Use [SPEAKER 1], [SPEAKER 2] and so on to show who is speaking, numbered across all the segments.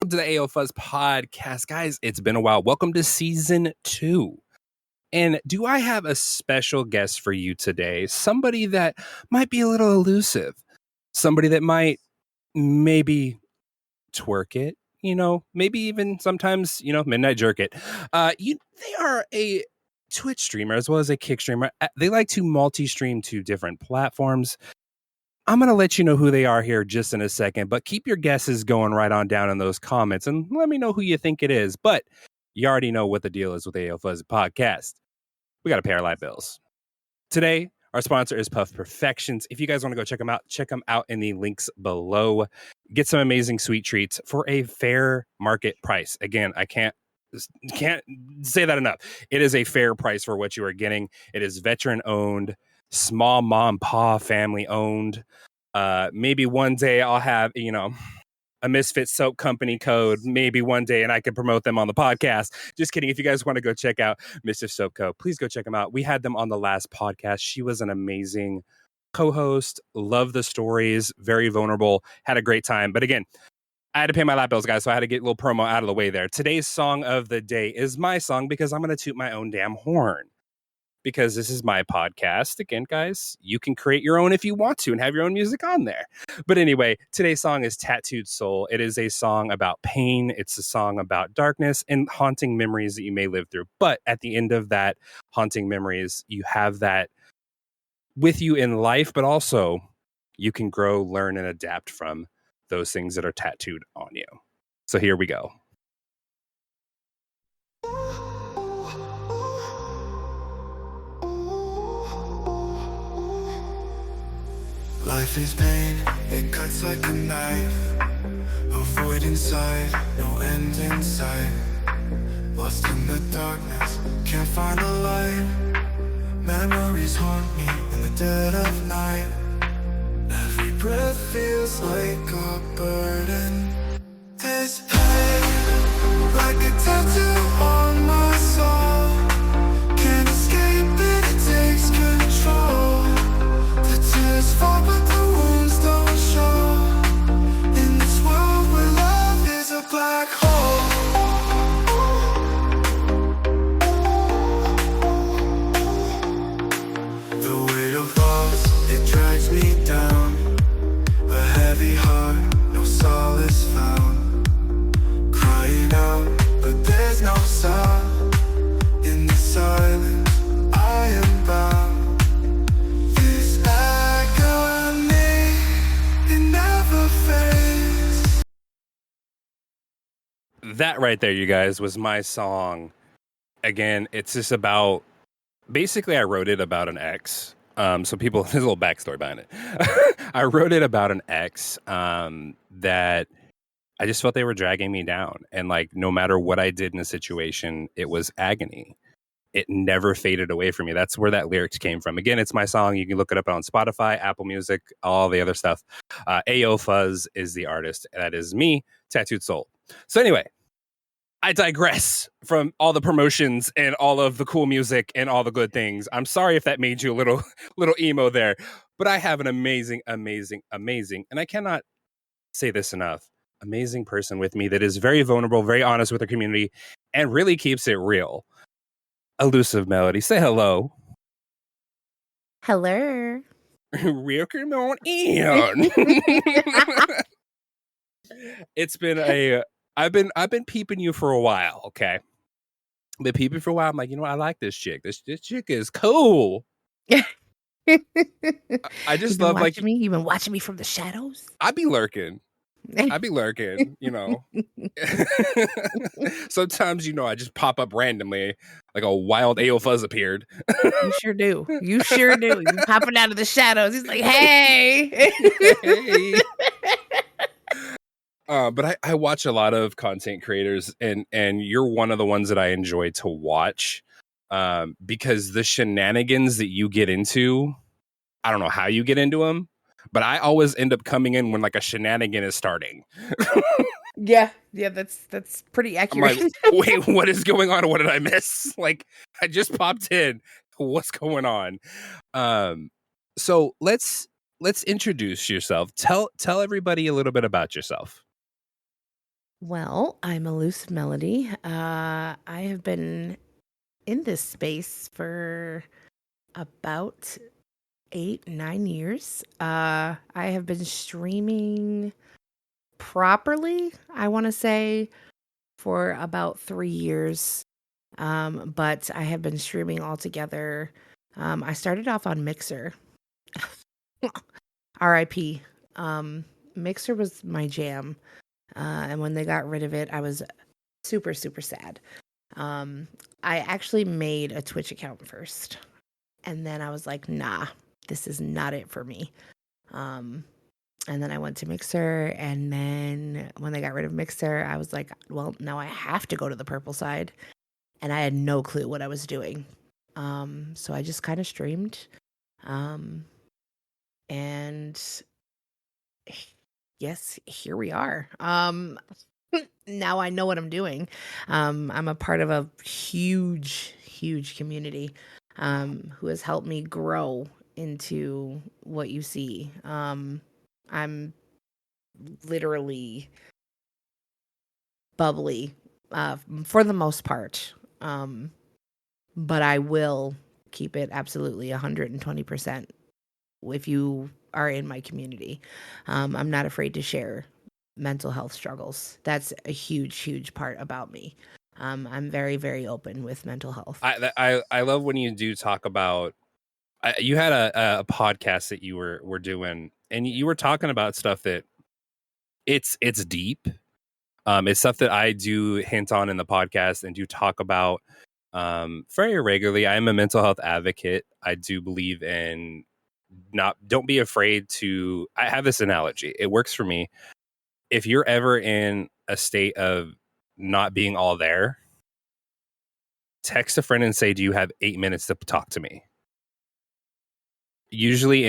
[SPEAKER 1] welcome to the Ayofuzz podcast. Guys, it's been a while. Welcome to season 2. And do I have a special guest for you today? Somebody that might be a little elusive. Somebody that might maybe twerk it, maybe even sometimes, midnight jerk it. They are a Twitch streamer as well as a Kick streamer. They like to multi-stream to different platforms. I'm going to let you know who they are here just in a second, but keep your guesses going right on down in those comments and let me know who you think it is. But you already know what the deal is with the Ayofuzz podcast. We got to pay our light bills. Today, our sponsor is Puff Perfections. If you guys want to go check them out in the links below. Get some amazing sweet treats for a fair market price. Again, I can't say that enough. It is a fair price for what you are getting. It is veteran owned, small mom pa family owned. Maybe one day I'll have a Misfit Soap Company code, maybe one day, and I can promote them on the podcast. Just kidding. If you guys want to go check out Misfit Soap Co., please go check them out. We had them on the last podcast. She was an amazing co-host. Love the stories. Very vulnerable. Had a great time. But again, I had to pay my lap bills, guys, so I had to get a little promo out of the way there. Today's song of the day is my song because I'm going to toot my own damn horn. Because this is my podcast. Again, guys, you can create your own if you want to and have your own music on there. But anyway, today's song is Tattooed Soul. It is a song about pain. It's a song about darkness and haunting memories that you may live through. But at the end of that haunting memories, you have that with you in life, but also you can grow, learn, and adapt from those things that are tattooed on you. So here we go.
[SPEAKER 2] Life is pain, it cuts like a knife. A void inside, no end in sight. Lost in the darkness, can't find a light. Memories haunt me in the dead of night. Every breath feels like a burden. This pain, like a tattoo on my soul. Can't escape it, it takes control. The tears fall but the wounds don't show. In this world where love is a black hole. The weight of loss, it drags me down. A heavy heart, no solace found. Crying out, but there's no sound. In the silence, I am bound.
[SPEAKER 1] That right there, you guys, was my song. Again, it's just about, basically I wrote it about an ex. So people, there's a little backstory behind it. I wrote it about an ex that I just felt they were dragging me down. And like, no matter what I did in a situation, it was agony. It never faded away from me. That's where that lyrics came from. Again, it's my song. You can look it up on Spotify, Apple Music, all the other stuff. Ayofuzz is the artist. That is me, Tattooed Soul. So anyway, I digress from all the promotions and all of the cool music and all the good things. I'm sorry if that made you a little emo there, but I have an amazing, and I cannot say this enough, amazing person with me that is very vulnerable, very honest with her community, and really keeps it real. Elusivemelody, say hello.
[SPEAKER 3] Hello.
[SPEAKER 1] Real come on in. It's been I've been peeping you for a while, okay? Been peeping for a while. I'm like, I like this chick. This chick is cool. I just love like
[SPEAKER 3] me. You've been watching me from the shadows.
[SPEAKER 1] I be lurking. Sometimes, I just pop up randomly, like a wild Ayofuzz appeared.
[SPEAKER 3] You sure do. You popping out of the shadows. He's like, hey.
[SPEAKER 1] Hey. But I watch a lot of content creators, and you're one of the ones that I enjoy to watch, because the shenanigans that you get into, I don't know how you get into them, but I always end up coming in when like a shenanigan is starting.
[SPEAKER 3] Yeah, that's pretty accurate.
[SPEAKER 1] I'm like, wait, what is going on? What did I miss? Like, I just popped in. What's going on? So let's introduce yourself. Tell everybody a little bit about yourself.
[SPEAKER 3] Well, I'm Elusivemelody. I have been in this space for about 8, 9 years. I have been streaming properly, I want to say, for about 3 years. But I have been streaming altogether. I started off on Mixer. RIP. Mixer was my jam. And when they got rid of it, I was super, super sad. Um, I actually made a Twitch account first. And then I was like, nah, this is not it for me. Um, and then I went to Mixer. And then when they got rid of Mixer, I was like, well, now I have to go to the purple side. And I had no clue what I was doing. So I just kind of streamed. And yes, here we are. Now I know what I'm doing. I'm a part of a huge, huge community who has helped me grow into what you see. I'm literally bubbly for the most part, but I will keep it absolutely 120% if you are in my community. I'm not afraid to share mental health struggles. That's a huge, huge part about me. I'm very, very open with mental health.
[SPEAKER 1] I love when you do talk about. You had a podcast that you were doing, and you were talking about stuff that it's deep. It's stuff that I do hint on in the podcast and do talk about very regularly. I'm a mental health advocate. I do believe in don't be afraid to. I have this analogy. It works for me. If you're ever in a state of not being all there, text a friend and say, "Do you have 8 minutes to talk to me?" Usually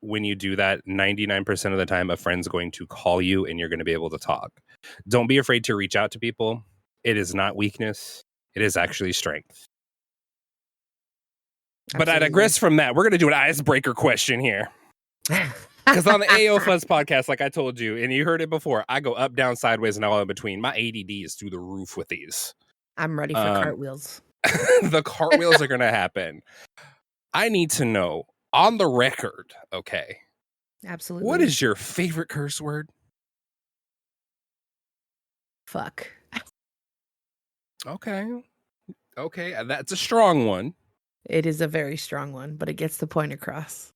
[SPEAKER 1] when you do that, 99% of the time, a friend's going to call you and you're going to be able to talk. Don't be afraid to reach out to people. It is not weakness. It is actually strength. But I digress from that. We're going to do an icebreaker question here. Because on the Ayofuzz podcast, like I told you, and you heard it before, I go up, down, sideways, and all in between. My ADD is through the roof with these.
[SPEAKER 3] I'm ready for cartwheels.
[SPEAKER 1] The cartwheels are going to happen. I need to know on the record, okay?
[SPEAKER 3] Absolutely.
[SPEAKER 1] What is your favorite curse word?
[SPEAKER 3] Fuck.
[SPEAKER 1] Okay, that's a strong one.
[SPEAKER 3] It is a very strong one, but it gets the point across.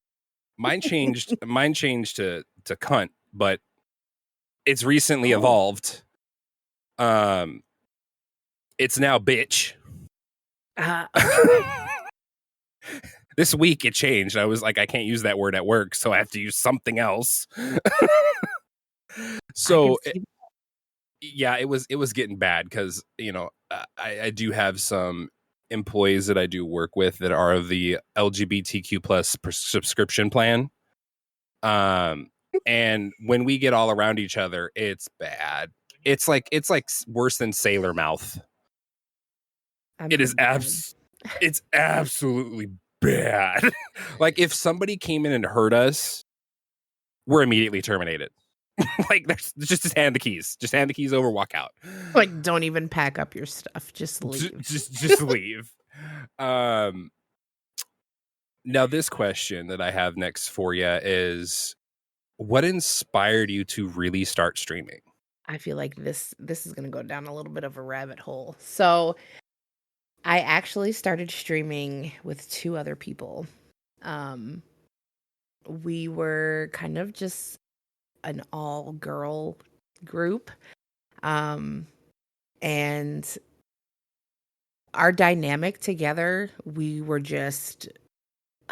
[SPEAKER 1] Mine changed to cunt, but it's recently evolved. It's now bitch. This week it changed. I was like, I can't use that word at work, so I have to use something else. So yeah, it was getting bad because I do have some employees that I do work with that are of the LGBTQ plus subscription plan. And when we get all around each other, it's bad. It's like worse than sailor mouth. It's absolutely bad. Like if somebody came in and hurt us, we're immediately terminated. Like just hand the keys. Just hand the keys over, walk out.
[SPEAKER 3] Like don't even pack up your stuff. Just leave.
[SPEAKER 1] Just leave. Now this question that I have next for you is, what inspired you to really start streaming?
[SPEAKER 3] I feel like this is going to go down a little bit of a rabbit hole. So I actually started streaming with 2 other people. We were kind of just an all-girl group. And our dynamic together, we were just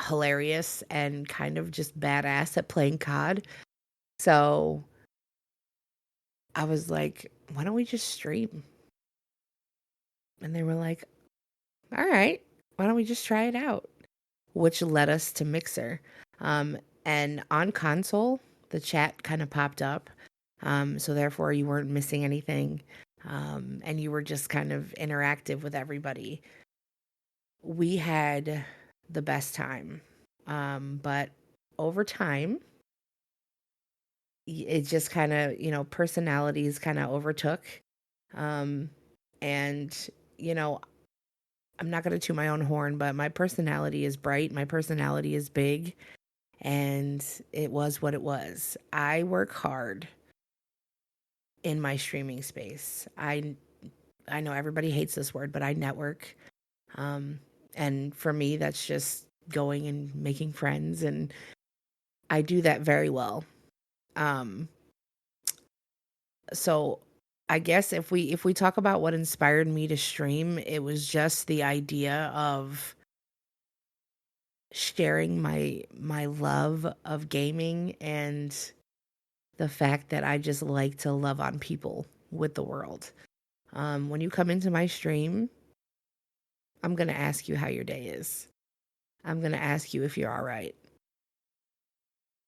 [SPEAKER 3] hilarious and kind of just badass at playing COD. So I was like, why don't we just stream? And they were like, all right, why don't we just try it out? Which led us to Mixer. And on console, the chat kind of popped up. So therefore you weren't missing anything. And you were just kind of interactive with everybody. We had the best time. But over time, it just kind of, personalities kind of overtook. And, you know, I'm not going to toot my own horn, but my personality is bright. My personality is big. And it was what it was. I work hard in my streaming space. I know everybody hates this word, but I network. And for me, that's just going and making friends, and I do that very well. Um, so I guess if we talk about what inspired me to stream, it was just the idea of sharing my love of gaming and the fact that I just like to love on people with the world. When you come into my stream, I'm going to ask you how your day is. I'm going to ask you if you're all right.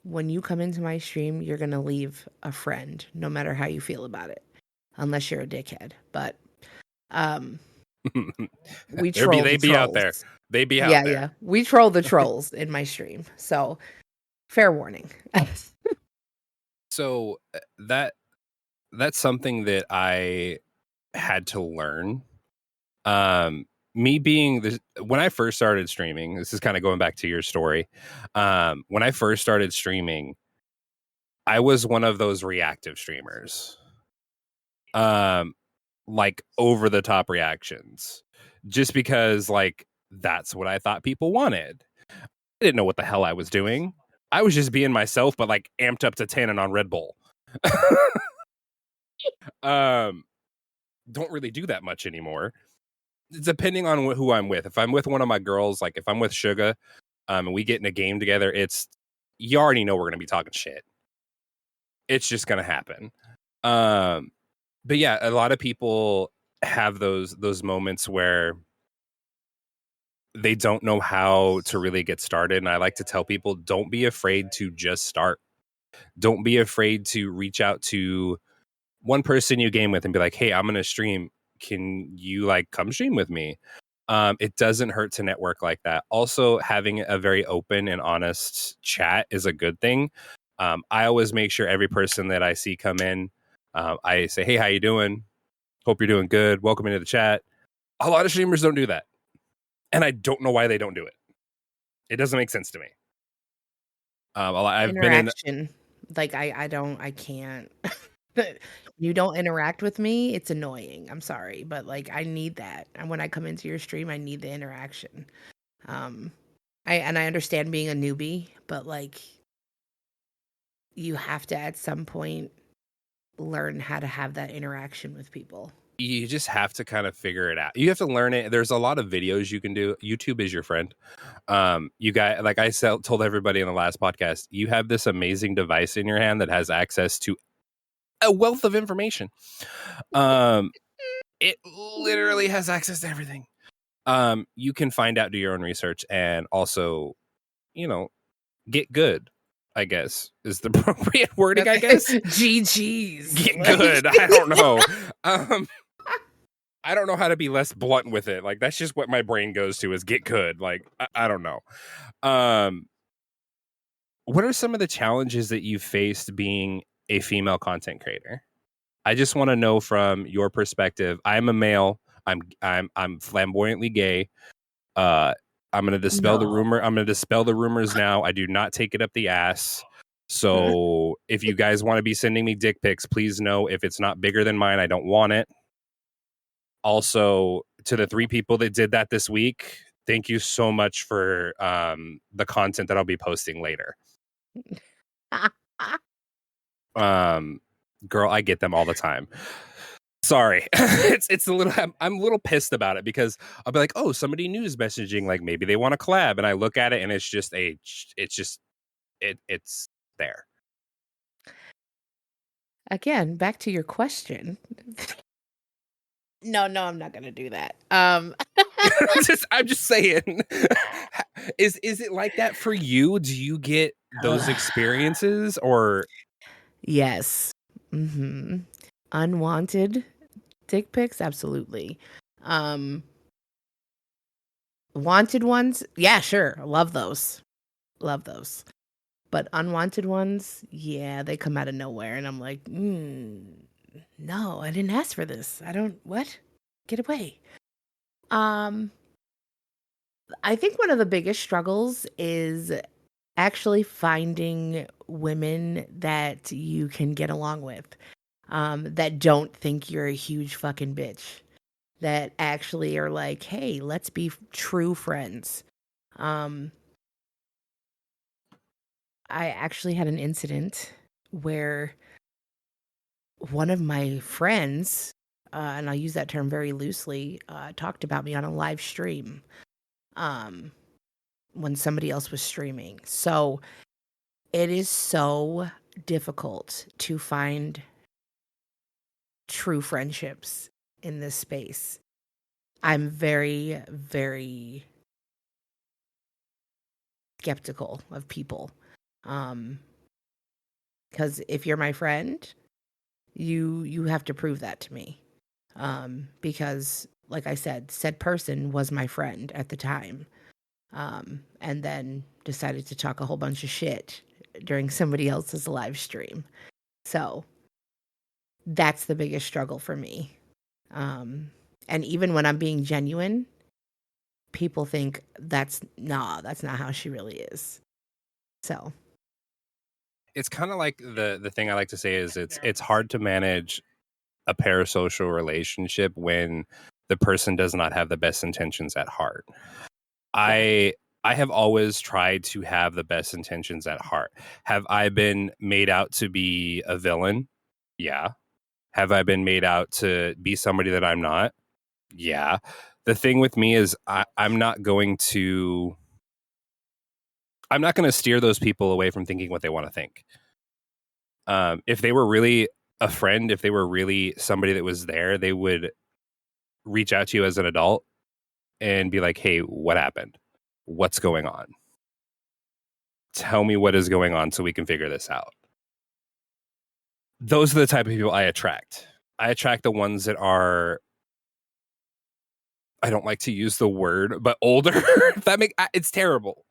[SPEAKER 3] When you come into my stream, you're going to leave a friend, no matter how you feel about it, unless you're a dickhead. But um, we troll the
[SPEAKER 1] They be out there.
[SPEAKER 3] trolls.
[SPEAKER 1] They be out
[SPEAKER 3] Yeah,
[SPEAKER 1] there.
[SPEAKER 3] yeah. We troll the trolls in my stream. So fair warning.
[SPEAKER 1] So that's something that I had to learn. Me being this, when I first started streaming, this is kind of going back to your story. When I first started streaming, I was one of those reactive streamers. Like over the top reactions, just because like that's what I thought people wanted. I didn't know what the hell I was doing. I was just being myself, but like amped up to 10 and on Red Bull. Don't really do that much anymore. Depending on who I'm with. If I'm with one of my girls, like if I'm with Suga, and we get in a game together, it's you already know we're gonna be talking shit. It's just gonna happen. But yeah, a lot of people have those moments where they don't know how to really get started. And I like to tell people, don't be afraid to just start. Don't be afraid to reach out to one person you game with and be like, hey, I'm going to stream. Can you like come stream with me? It doesn't hurt to network like that. Also, having a very open and honest chat is a good thing. I always make sure every person that I see come in, I say, hey, how you doing? Hope you're doing good. Welcome into the chat. A lot of streamers don't do that. And I don't know why they don't do it. It doesn't make sense to me. I've been in.
[SPEAKER 3] Interaction. Like I can't. You don't interact with me, it's annoying. I'm sorry, but like I need that. And when I come into your stream, I need the interaction. Um I understand being a newbie, but like you have to at some point learn how to have that interaction with people.
[SPEAKER 1] You just have to kind of figure it out. You have to learn it. There's a lot of videos you can do. YouTube is your friend. You guys, like I told everybody in the last podcast, you have this amazing device in your hand that has access to a wealth of information. It literally has access to everything. You can find out, do your own research, and also, get good, I guess, is the appropriate wording, I guess.
[SPEAKER 3] GG's.
[SPEAKER 1] Get good. I don't know. I don't know how to be less blunt with it. Like, that's just what my brain goes to, is get good. Like, I don't know. What are some of the challenges that you've faced being a female content creator? I just want to know from your perspective. I'm a male. I'm flamboyantly gay. I'm gonna dispel the rumor. I'm gonna dispel the rumors now. I do not take it up the ass. So if you guys want to be sending me dick pics, please know if it's not bigger than mine, I don't want it. Also, to the 3 people that did that this week, thank you so much for the content that I'll be posting later. Girl, I get them all the time. Sorry. it's a little, I'm a little pissed about it because I'll be like, oh, somebody new is messaging, like maybe they want to collab, and I look at it and it's there.
[SPEAKER 3] Again, back to your question. No, I'm not gonna do that. I'm
[SPEAKER 1] just saying. Is it like that for you? Do you get those experiences or?
[SPEAKER 3] Yes. Mm-hmm. Unwanted dick pics, absolutely. Wanted ones, yeah, sure. Love those. But unwanted ones, yeah, they come out of nowhere. And I'm like, no, I didn't ask for this. What? Get away. Um, I think one of the biggest struggles is actually finding women that you can get along with, that don't think you're a huge fucking bitch, that actually are like, hey, let's be true friends. Um, I actually had an incident where one of my friends, and I'll use that term very loosely, talked about me on a live stream, um, when somebody else was streaming. So it is so difficult to find true friendships in this space. I'm very, very skeptical of people. Because if you're my friend, you have to prove that to me. Because like I said, said person was my friend at the time. And then decided to talk a whole bunch of shit during somebody else's live stream. So that's the biggest struggle for me. And even when I'm being genuine, people think that's not how she really is. So
[SPEAKER 1] It's kind of like the thing I like to say is it's hard to manage a parasocial relationship when the person does not have the best intentions at heart. I have always tried to have the best intentions at heart. Have I been made out to be a villain? Yeah. Have I been made out to be somebody that I'm not? Yeah. The thing with me is I'm not going to steer those people away from thinking what they want to think. If they were really a friend, if they were really somebody that was there, they would reach out to you as an adult and be like, hey, what happened? What's going on? Tell me what is going on so we can figure this out. Those are the type of people I attract. I attract the ones that are, I don't like to use the word, but older. It's terrible.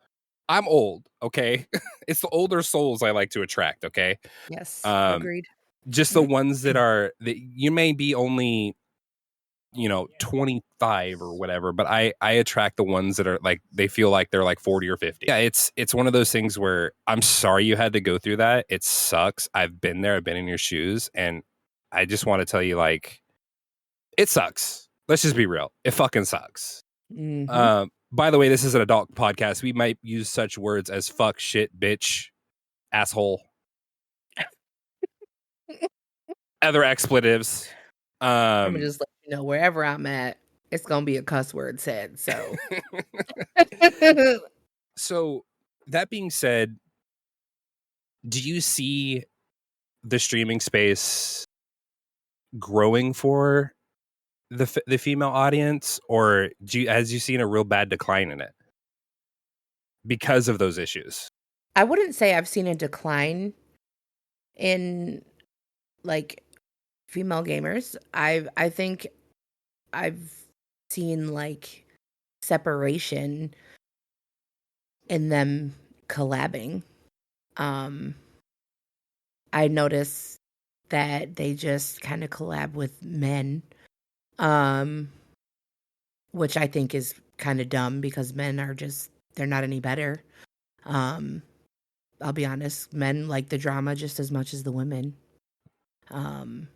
[SPEAKER 1] I'm old, okay? It's the older souls I like to attract, okay?
[SPEAKER 3] yes, agreed.
[SPEAKER 1] Just the ones that you may be only 25 or whatever, but I attract the ones that are like, they feel like they're like 40 or 50. Yeah, it's one of those things where I'm sorry you had to go through that. It sucks. I've been there. I've been in your shoes, and I just want to tell you, like, it sucks. Let's just be real. It fucking sucks.
[SPEAKER 3] Mm-hmm.
[SPEAKER 1] By the way, this is an adult podcast. We might use such words as fuck, shit, bitch, asshole, other expletives.
[SPEAKER 3] I'm gonna just let you know wherever I'm at, it's gonna be a cuss word said. So,
[SPEAKER 1] So that being said, do you see the streaming space growing for the female audience, or has you seen a real bad decline in it because of those issues?
[SPEAKER 3] I wouldn't say I've seen a decline in like female gamers. I think I've seen like separation in them collabing. Um I notice that they just kind of collab with men, um which I think is kind of dumb because men are just, they're not any better. Um I'll be honest, men like the drama just as much as the women. Um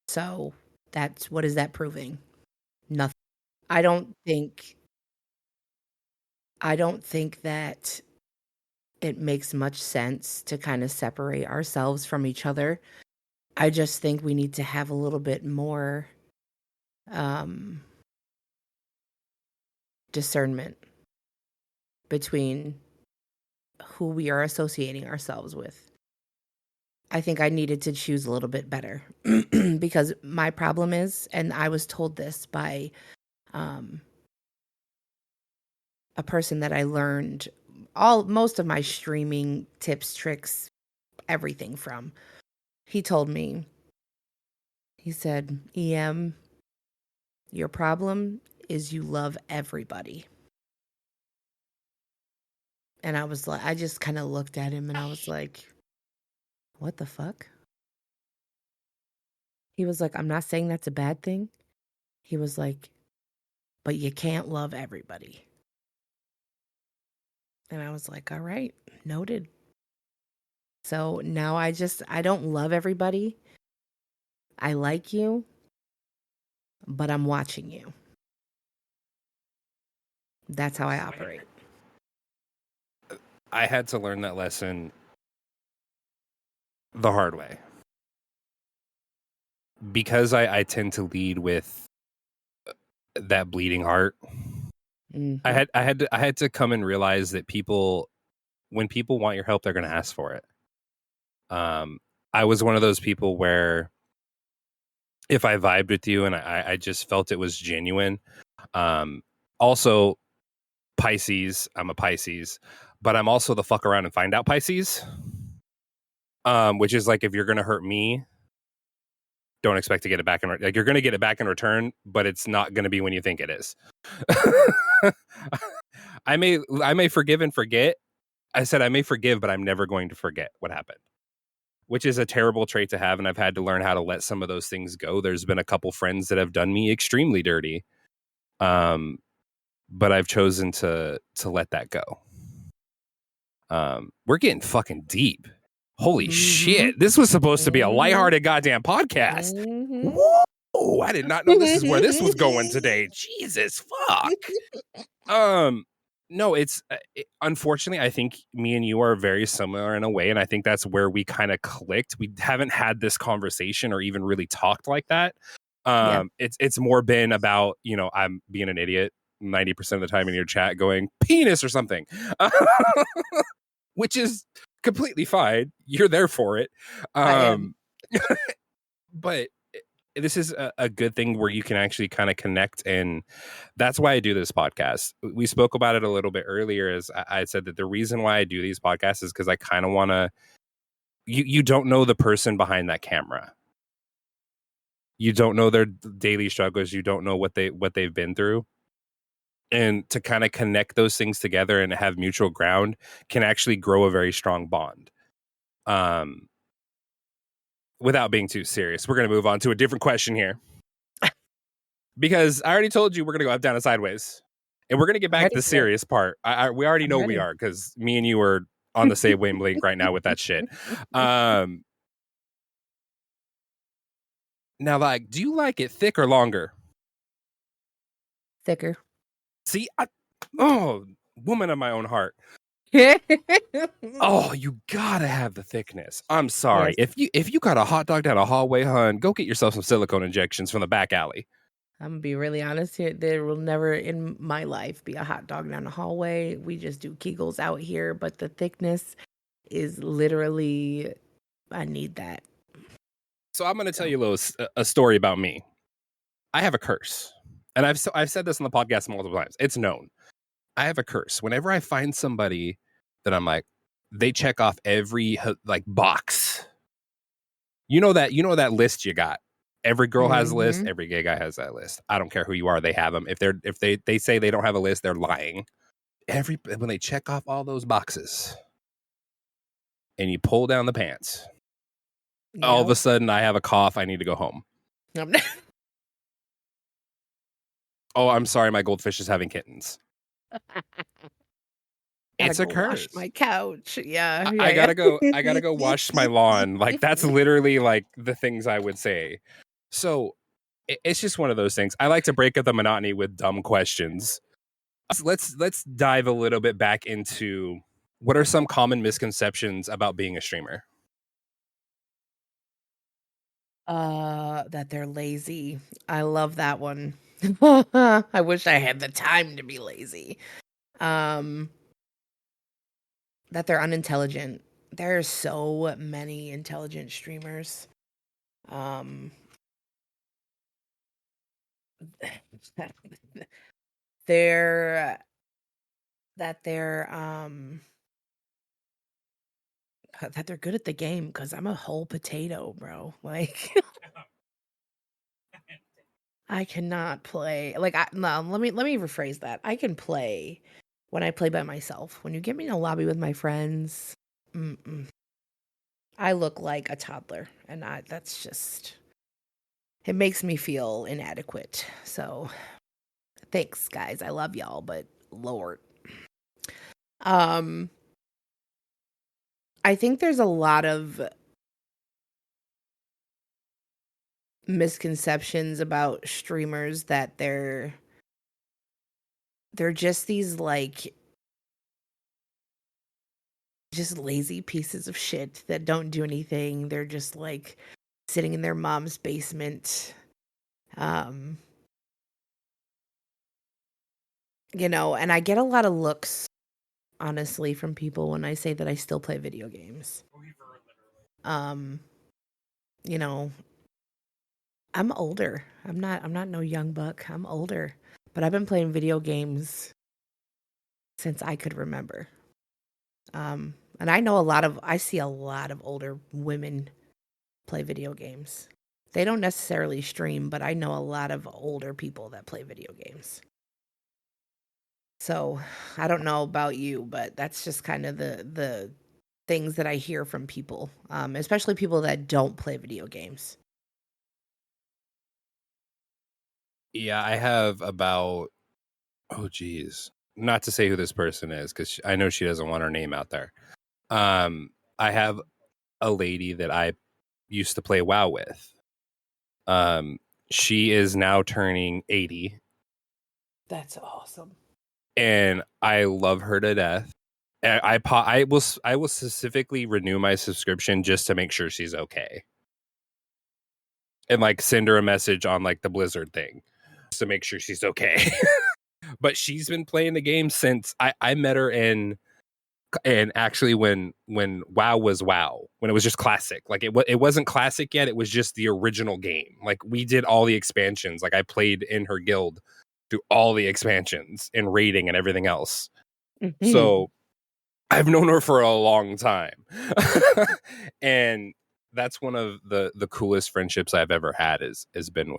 [SPEAKER 3] so what is that proving? Nothing. I don't think I don't think that it makes much sense to kind of separate ourselves from each other. I just think we need to have a little bit more um, discernment between who we are associating ourselves with. I think I needed to choose a little bit better because my problem is, and I was told this by um, a person that I learned most of my streaming tips, tricks, everything from. He told me, he said, EM, your problem is you love everybody. And I was like, I just kind of looked at him and I was like, what the fuck? He was like, I'm not saying that's a bad thing. He was like, but you can't love everybody. And I was like, all right, noted. So now I don't love everybody. I like you, but I'm watching you. That's how I operate.
[SPEAKER 1] I had to learn that lesson the hard way. Because I tend to lead with that bleeding heart.
[SPEAKER 3] Mhm.
[SPEAKER 1] I had to come and realize that when people want your help, they're going to ask for it. I was one of those people where if I vibed with you and I just felt it was genuine. Also, Pisces, I'm a Pisces, but I'm also the fuck around and find out Pisces. Which is like, if you're going to hurt me, don't expect to get it back in. Like, you're going to get it back in return, but it's not going to be when you think it is. I may forgive and forget. I said I may forgive, but I'm never going to forget what happened, which is a terrible trait to have. And I've had to learn how to let some of those things go. There's been a couple friends that have done me extremely dirty. But I've chosen to let that go. We're getting fucking deep. Holy shit. This was supposed to be a lighthearted goddamn podcast. Whoa, I did not know this is where this was going today. Jesus fuck. No, it's unfortunately, I think me and you are very similar in a way, and I think that's where we kind of clicked. We haven't had this conversation or even really talked like that. It's more been about, I'm being an idiot 90% of the time in your chat going penis or something, which is completely fine. You're there for it.
[SPEAKER 3] I am.
[SPEAKER 1] But this is a good thing where you can actually kind of connect. And that's why I do this podcast. We spoke about it a little bit earlier, as I said that the reason why I do these podcasts is because I kind of want to, you don't know the person behind that camera. You don't know their daily struggles. You don't know what they've been through. And to kind of connect those things together and have mutual ground can actually grow a very strong bond. Without being too serious, we're going to move on to a different question here. Because I already told you we're going to go up, down, and sideways. And we're going to get back to the serious part. We already know we are, because me and you are on the same wavelength right now with that shit. Now, like, do you like it thick or longer?
[SPEAKER 3] Thicker.
[SPEAKER 1] See, woman of my own heart. Oh, you gotta have the thickness. I'm sorry.
[SPEAKER 3] Yes.
[SPEAKER 1] If you got a hot dog down a hallway, hun, go get yourself some silicone injections from the back alley.
[SPEAKER 3] I'm gonna be really honest here. There will never in my life be a hot dog down the hallway. We just do Kegels out here, but the thickness is literally, I need that.
[SPEAKER 1] So I'm gonna tell you a story about me. I have a curse, and I've said this on the podcast multiple times. It's known. I have a curse. Whenever I find somebody that I'm like, they check off every like box. You know that list you got. Every girl has a list. Every gay guy has that list. I don't care who you are. They have them. If they say they don't have a list, they're lying. When they check off all those boxes and you pull down the pants, all of a sudden I have a cough. I need to go home. Oh, I'm sorry. My goldfish is having kittens. It's a curse.
[SPEAKER 3] Wash my couch. Yeah.
[SPEAKER 1] I gotta go wash my lawn. Like, that's literally like the things I would say. So it's just one of those things. I like to break up the monotony with dumb questions. Let's dive a little bit back into what are some common misconceptions about being a streamer?
[SPEAKER 3] That they're lazy. I love that one. I wish I had the time to be lazy. That they're unintelligent. There are so many intelligent streamers. They're that they're good at the game, because I'm a whole potato, bro. Like, I cannot play. Like, let me rephrase that. I can play when I play by myself. When you get me in a lobby with my friends, I look like a toddler, and that's just, it makes me feel inadequate. So thanks, guys. I love y'all, but Lord. I think there's a lot of misconceptions about streamers that they're just these like just lazy pieces of shit that don't do anything. They're just like sitting in their mom's basement. You know, and I get a lot of looks, honestly, from people when I say that I still play video games. You know, I'm older. I'm not no young buck. I'm older. But I've been playing video games since I could remember. And I see a lot of older women play video games. They don't necessarily stream, but I know a lot of older people that play video games. So I don't know about you, but that's just kind of the things that I hear from people, especially people that don't play video games.
[SPEAKER 1] Yeah, I have about, oh geez, not to say who this person is because I know she doesn't want her name out there. I have a lady that I used to play WoW with. She is now turning 80,
[SPEAKER 3] That's awesome.
[SPEAKER 1] and I love her to death. I will specifically renew my subscription just to make sure she's okay, and like send her a message on like the Blizzard thing just to make sure she's okay. But she's been playing the game since I met her in, and actually when WoW was WoW, when it was just classic. Like it wasn't classic yet, it was just the original game. Like we did all the expansions. Like I played in her guild through all the expansions and raiding and everything else.
[SPEAKER 3] Mm-hmm.
[SPEAKER 1] So I've known her for a long time. And that's one of the coolest friendships I've ever had has been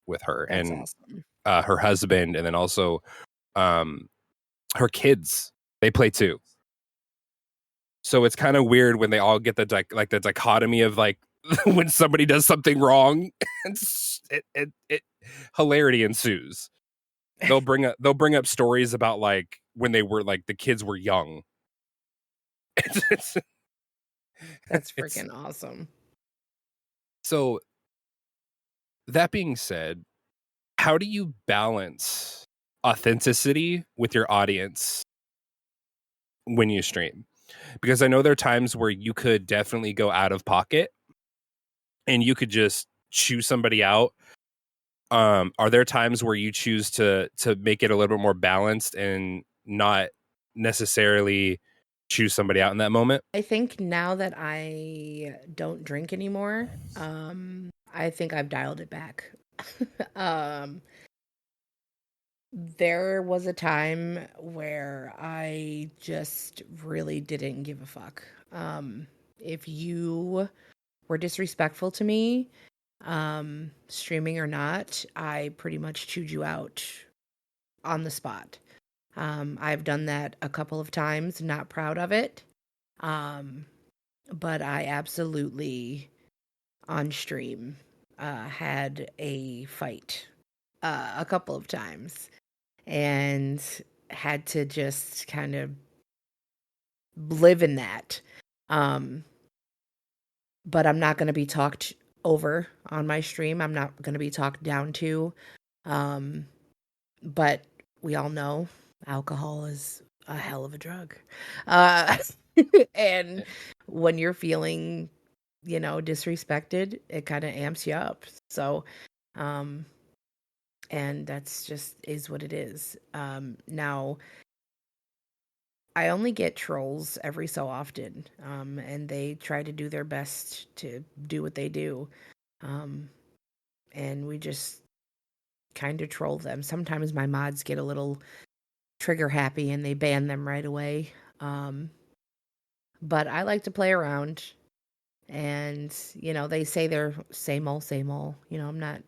[SPEAKER 1] with her.
[SPEAKER 3] That's
[SPEAKER 1] and
[SPEAKER 3] awesome.
[SPEAKER 1] her husband, and then also her kids, they play too. So it's kind of weird when they all get the dichotomy of like when somebody does something wrong, it hilarity ensues. They'll bring up stories about like when they were like the kids were young.
[SPEAKER 3] That's freaking awesome.
[SPEAKER 1] So that being said, how do you balance authenticity with your audience when you stream? Because I know there are times where you could definitely go out of pocket and you could just choose somebody out. Are there times where you choose to make it a little bit more balanced and not necessarily choose somebody out in that moment?
[SPEAKER 3] I think now that I don't drink anymore, I think I've dialed it back. There was a time where I just really didn't give a fuck. If you were disrespectful to me, streaming or not, I pretty much chewed you out on the spot. I've done that a couple of times, not proud of it. But I absolutely on stream had a fight a couple of times and had to just kind of live in that. But I'm not going to be talked over on my stream. I'm not going to be talked down to. But we all know alcohol is a hell of a drug. And when you're feeling, disrespected, it kind of amps you up. So, and that's just is what it is. Now, I only get trolls every so often, and they try to do their best to do what they do. And we just kind of troll them. Sometimes my mods get a little trigger happy and they ban them right away. But I like to play around, and they say they're same old, same old. I'm not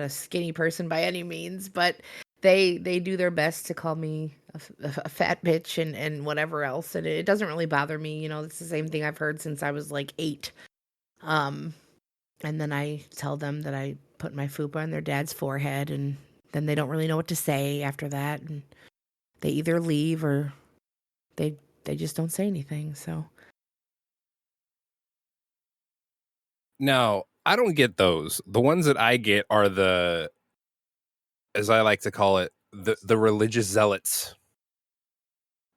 [SPEAKER 3] a skinny person by any means, but they do their best to call me a fat bitch and whatever else, and it doesn't really bother me. You know, it's the same thing I've heard since I was like 8. Um, and then I tell them that I put my fupa on their dad's forehead, and then they don't really know what to say after that, and they either leave or they they just don't say anything. So
[SPEAKER 1] Now, I don't get those. The ones that I get are the, as I like to call it, the religious zealots.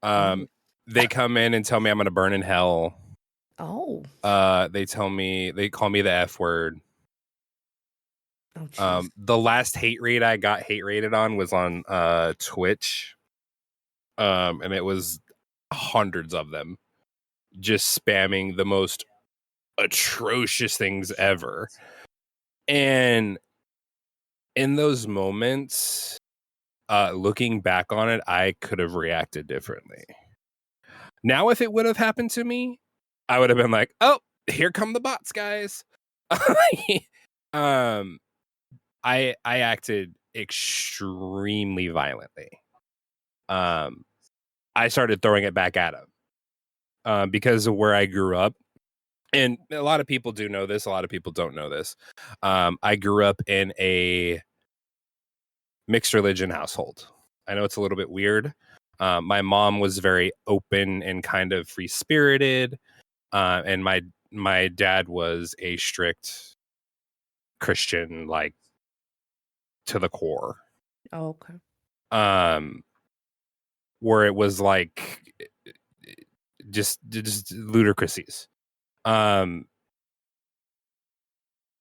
[SPEAKER 3] oh
[SPEAKER 1] They come in and tell me I'm going to burn in hell.
[SPEAKER 3] oh
[SPEAKER 1] They call me the F word.
[SPEAKER 3] oh jeez.
[SPEAKER 1] The last hate rated on was on Twitch. And it was hundreds of them just spamming the most atrocious things ever. And in those moments, looking back on it, I could have reacted differently. Now, if it would have happened to me, I would have been like, "Oh, here come the bots, guys." um, I acted extremely violently. I started throwing it back at him because of where I grew up. And a lot of people do know this. A lot of people don't know this. I grew up in a mixed religion household. I know it's a little bit weird. My mom was very open and kind of free spirited, and my dad was a strict Christian, like to the core.
[SPEAKER 3] Oh, okay.
[SPEAKER 1] Where it was like just ludicrosies.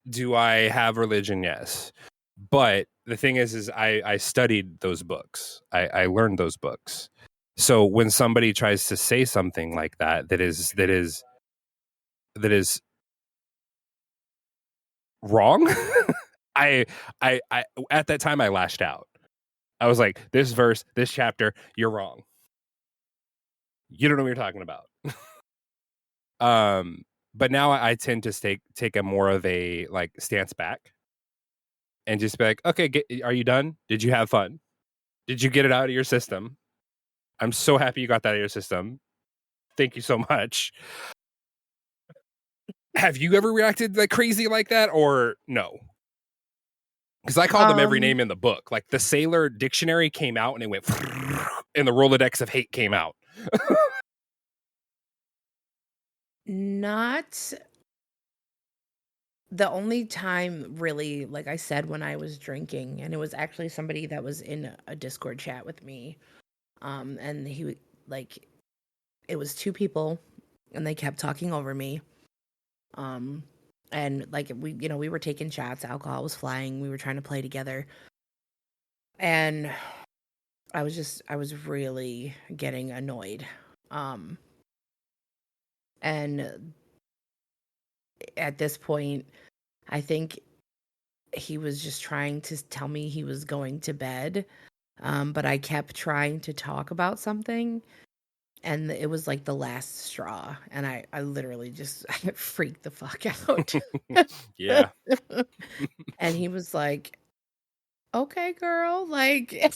[SPEAKER 1] Do I have religion? Yes. But the thing is I studied those books. I learned those books. So when somebody tries to say something like that is wrong, I at that time I lashed out. I was like, this verse, this chapter, you're wrong. You don't know what you're talking about. But now I tend to take a more of a like stance back and just be like, okay, are you done? Did you have fun? Did you get it out of your system? I'm so happy you got that out of your system. Thank you so much. Have you ever reacted like crazy like that or no? Because I called them every name in the book. Like the Sailor Dictionary came out and it went, and the Rolodex of hate came out.
[SPEAKER 3] Not the only time really, like I said, when I was drinking, and it was actually somebody that was in a Discord chat with me. And like, it was 2 people and they kept talking over me. And like we were taking shots, alcohol was flying, we were trying to play together. And I was really getting annoyed. And at this point, I think he was just trying to tell me he was going to bed. But I kept trying to talk about something, and it was like the last straw. And I literally just freaked the fuck out.
[SPEAKER 1] Yeah.
[SPEAKER 3] And he was like, okay, girl, like,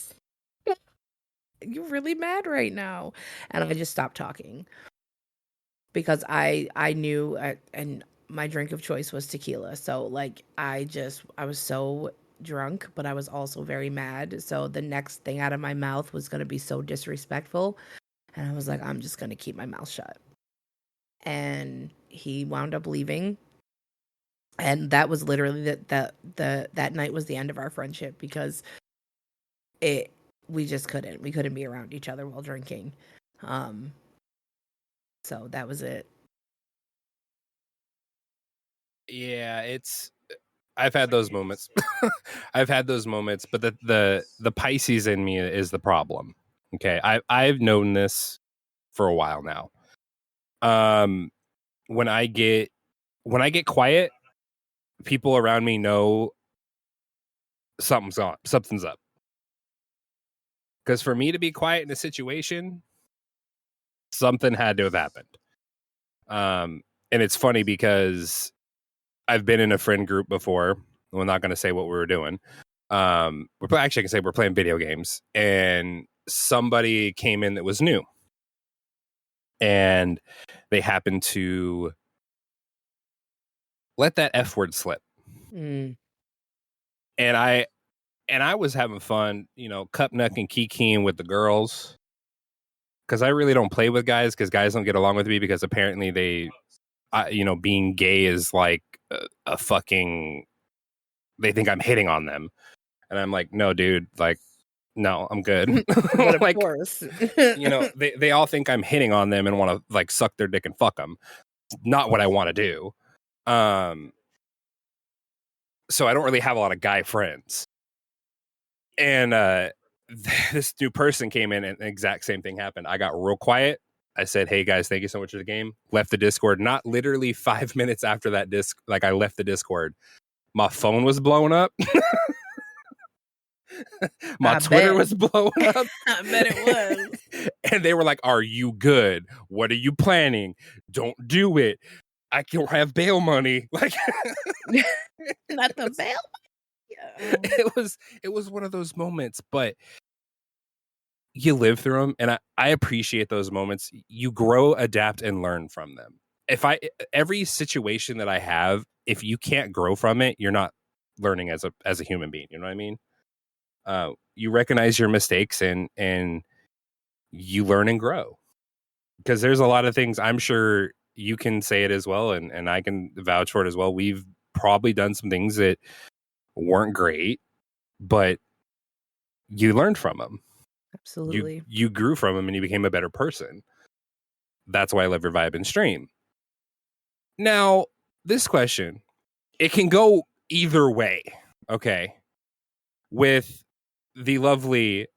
[SPEAKER 3] you're really mad right now. And I just stopped talking because I knew, and my drink of choice was tequila. So like I was so drunk, but I was also very mad. So the next thing out of my mouth was going to be so disrespectful. And I was like, I'm just going to keep my mouth shut. And he wound up leaving. And that was literally that night was the end of our friendship because we just couldn't be around each other while drinking. So that was it.
[SPEAKER 1] Yeah, I've had those moments. I've had those moments, but the Pisces in me is the problem. Okay. I've known this for a while now. When I get quiet, people around me know something's up. Because for me to be quiet in a situation, something had to have happened. And it's funny because I've been in a friend group before. We're not going to say what we were doing. Actually, I can say we're playing video games, and somebody came in that was new, and they happened to let that F word slip.
[SPEAKER 3] Mm.
[SPEAKER 1] And I was having fun, cup and kikiing with the girls, because I really don't play with guys, because guys don't get along with me, because apparently being gay is like a fucking, they think I'm hitting on them, and I'm like, no, dude, like, no, I'm good.
[SPEAKER 3] But of
[SPEAKER 1] like,
[SPEAKER 3] course,
[SPEAKER 1] they all think I'm hitting on them and want to like suck their dick and fuck them. Not what I want to do. So I don't really have a lot of guy friends. And this new person came in, and the exact same thing happened. I got real quiet. I said, hey guys, thank you so much for the game. Left the Discord. Not literally 5 minutes after that I left the Discord, my phone was blowing up. My Twitter was blowing up.
[SPEAKER 3] I bet it was.
[SPEAKER 1] And they were like, are you good? What are you planning? Don't do it. I don't have bail money. Like,
[SPEAKER 3] Not the bail. Yeah.
[SPEAKER 1] It was one of those moments, but you live through them, and I appreciate those moments. You grow, adapt, and learn from them. Every situation that I have, if you can't grow from it, you're not learning as a human being. You know what I mean? You recognize your mistakes, and you learn and grow. Because there's a lot of things, I'm sure you can say it as well, and I can vouch for it as well. We've probably done some things that weren't great, but you learned from them.
[SPEAKER 3] Absolutely.
[SPEAKER 1] You grew from them, and you became a better person. That's why I love your vibe and stream. Now, this question, it can go either way, okay? With the lovely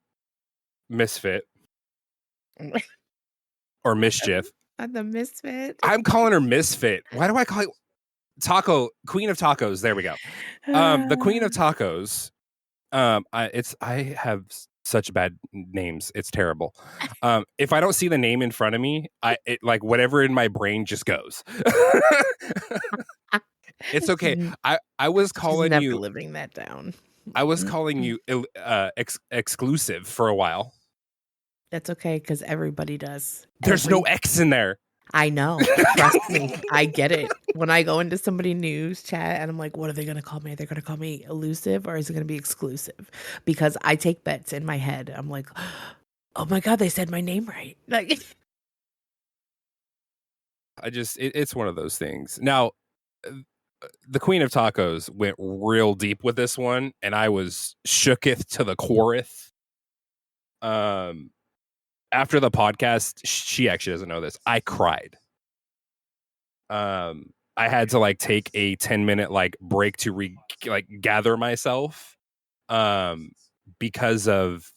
[SPEAKER 1] Misfit or Mischief.
[SPEAKER 3] The Misfit.
[SPEAKER 1] I'm calling her Misfit. Why do I call it Queen of Tacos? There we go. The Queen of Tacos. I have such bad names. It's terrible. If I don't see the name in front of me, it like whatever in my brain just goes. It's okay. I was calling
[SPEAKER 3] never
[SPEAKER 1] you
[SPEAKER 3] living that down.
[SPEAKER 1] I was calling you exclusive for a while.
[SPEAKER 3] That's okay, because everybody does.
[SPEAKER 1] There's no X in there.
[SPEAKER 3] I know. Trust me. I get it. When I go into somebody news chat and I'm like, what are they going to call me? Are they going to call me elusive, or is it going to be exclusive? Because I take bets in my head. I'm like, oh my God, they said my name right. Like,
[SPEAKER 1] it's one of those things. Now, the Queen of Tacos went real deep with this one, and I was shooketh to the coreth. After the podcast, she actually doesn't know this, I cried. I had to like take a 10-minute like break to gather myself, because of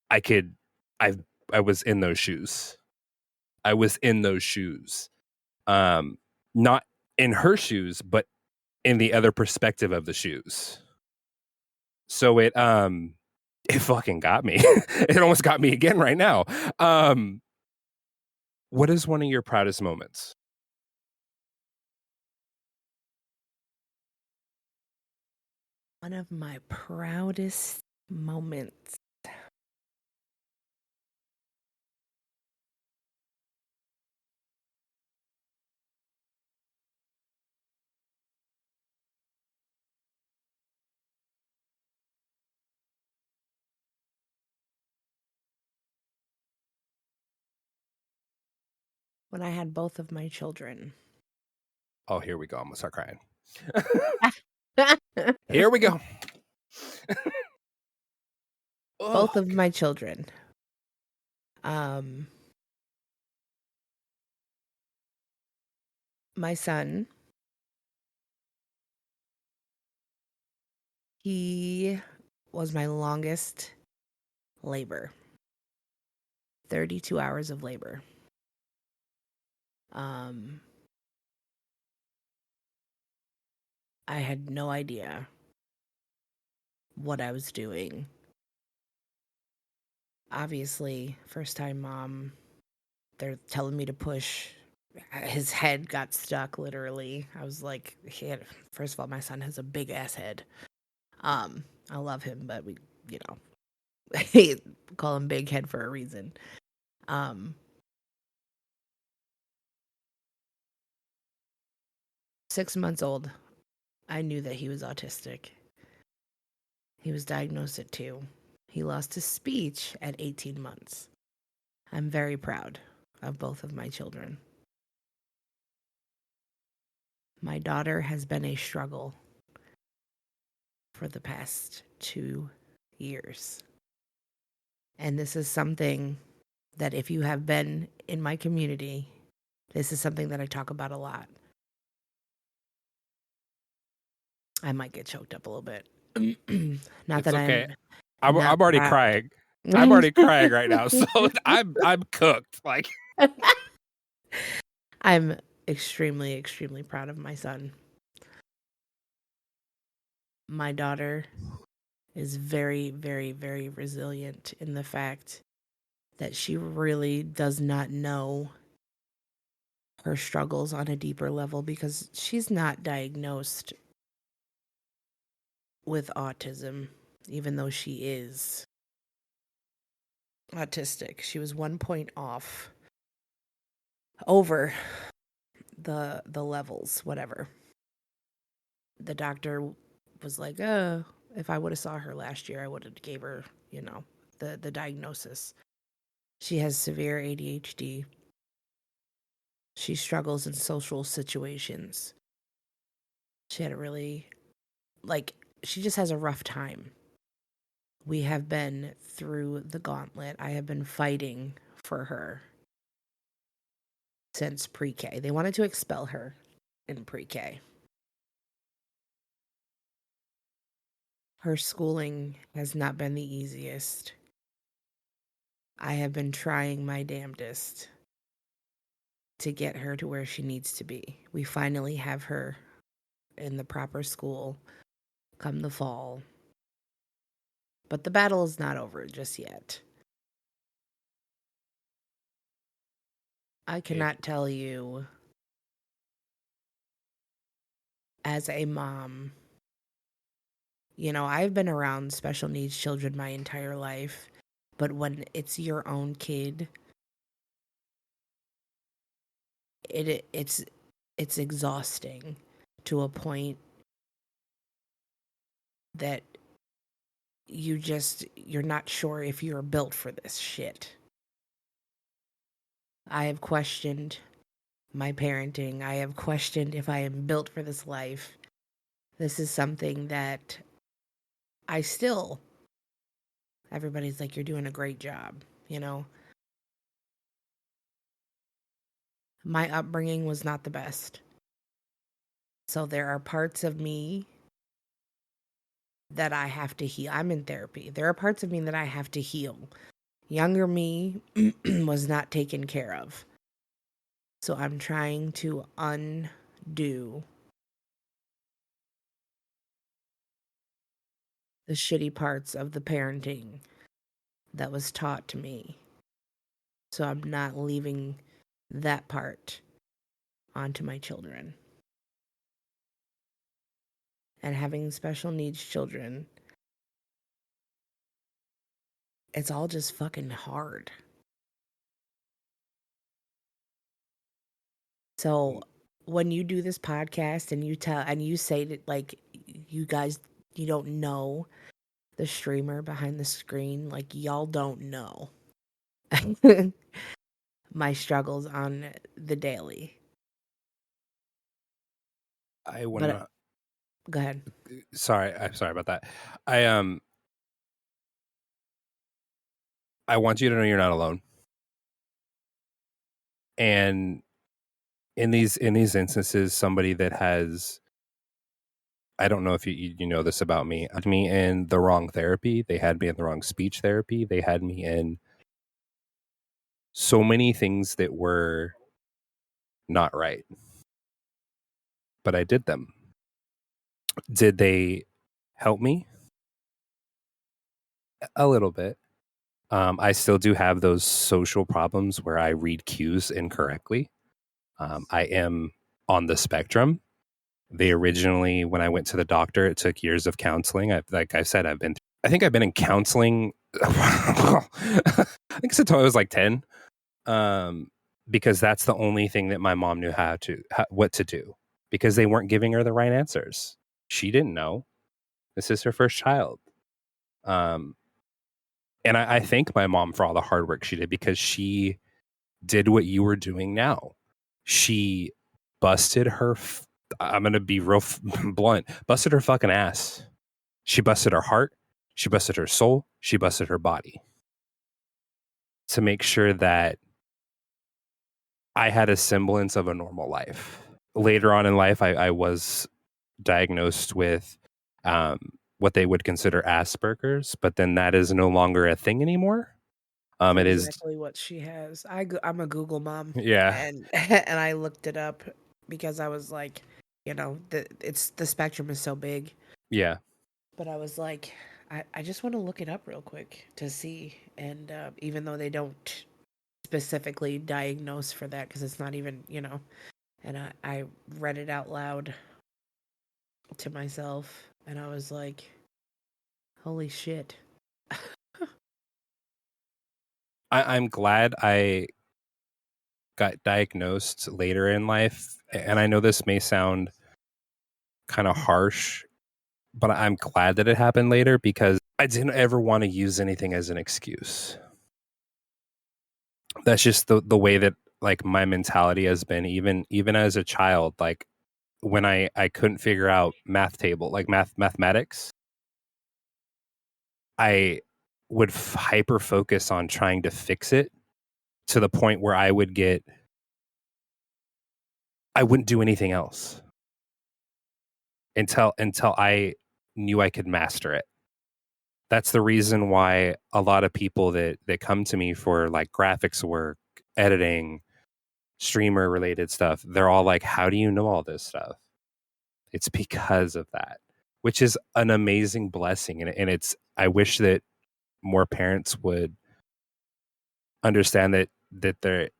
[SPEAKER 1] I was in those shoes. I was in those shoes. Not in her shoes, but in the other perspective of the shoes. So it fucking got me. It almost got me again right now. What is one of your proudest moments?
[SPEAKER 3] one of my proudest moments. When I had both of my children.
[SPEAKER 1] Oh, here we go. I'm gonna start crying. Here we go.
[SPEAKER 3] Both of my children. My son, he was my longest labor. 32 hours of labor. I had no idea what I was doing. Obviously, first time mom, they're telling me to push. His head got stuck, literally. I was like, first of all, my son has a big ass head. I love him, but we, you know, we call him Big Head for a reason. Um, 6 months old, I knew that he was autistic. He was diagnosed at 2. He lost his speech at 18 months. I'm very proud of both of my children. My daughter has been a struggle for the past 2 years. And this is something that if you have been in my community, this is something that I talk about a lot. I might get choked up a little bit. Not
[SPEAKER 1] It's
[SPEAKER 3] that
[SPEAKER 1] okay.
[SPEAKER 3] I'm not
[SPEAKER 1] I'm already
[SPEAKER 3] proud.
[SPEAKER 1] crying. I'm already crying right now. So I'm cooked. Like,
[SPEAKER 3] I'm extremely, extremely proud of my son. My daughter is very, very, very resilient in the fact that she really does not know her struggles on a deeper level because she's not diagnosed with autism, even though she is autistic. She was 1 point off over the levels, whatever. The doctor was like, if I would have saw her last year, I would have gave her, the diagnosis. She has severe ADHD. She struggles in social situations. She had a really, she just has a rough time. We have been through the gauntlet. I have been fighting for her since pre-K. They wanted to expel her in pre-K. Her schooling has not been the easiest. I have been trying my damnedest to get her to where she needs to be. We finally have her in the proper school come the fall. But the battle is not over just yet. I cannot tell you, as a mom, I've been around special needs children my entire life, but when it's your own kid, it's exhausting to a point that you're not sure if you're built for this shit. I have questioned my parenting. I have questioned if I am built for this life. This is something that everybody's like, you're doing a great job, My upbringing was not the best. So there are parts of me that I have to heal. I'm in therapy. There are parts of me that I have to heal. Younger me was not taken care of. So I'm trying to undo the shitty parts of the parenting that was taught to me. So I'm not leaving that part onto my children. And having special needs children, it's all just fucking hard. So when you do this podcast and you say that, like, you guys, you don't know the streamer behind the screen, like, y'all don't know my struggles on the daily.
[SPEAKER 1] I
[SPEAKER 3] But
[SPEAKER 1] wanna.
[SPEAKER 3] go ahead.
[SPEAKER 1] Sorry, I'm sorry about that. I I want you to know you're not alone. And in these instances, somebody that has, I don't know if you know this about me, had me in the wrong therapy. They had me in the wrong speech therapy. They had me in so many things that were not right, but I did them. Did they help me? A little bit. I still do have those social problems where I read cues incorrectly. I am on the spectrum. They originally, when I went to the doctor, it took years of counseling. Like I said, I think I've been in counseling. I think since I was like 10, because that's the only thing that my mom knew what to do, because they weren't giving her the right answers. She didn't know. This is her first child. And I thank my mom for all the hard work she did, because she did what you were doing now. She busted her, I'm going to be real blunt, busted her fucking ass. She busted her heart. She busted her soul. She busted her body to make sure that I had a semblance of a normal life. Later on in life, I was diagnosed with what they would consider Asperger's, but then that is no longer a thing anymore.
[SPEAKER 3] That's
[SPEAKER 1] It is,
[SPEAKER 3] exactly what she has. I'm a Google mom,
[SPEAKER 1] yeah,
[SPEAKER 3] and and I looked it up because I was like, the spectrum is so big.
[SPEAKER 1] yeah.
[SPEAKER 3] But I was like, I just want to look it up real quick to see. And even though they don't specifically diagnose for that, because it's not even, and I read it out loud to myself, and I was like, holy shit.
[SPEAKER 1] I'm glad I got diagnosed later in life. And I know this may sound kind of harsh, but I'm glad that it happened later, because I didn't ever want to use anything as an excuse. That's just the way that like my mentality has been, even as a child. Like when I couldn't figure out mathematics, I would hyper focus on trying to fix it, to the point where I wouldn't do anything else until I knew I could master it. That's the reason why a lot of people that come to me for like graphics work, editing, streamer related stuff, they're all like, how do you know all this stuff? It's because of that, which is an amazing blessing. And I wish that more parents would understand that there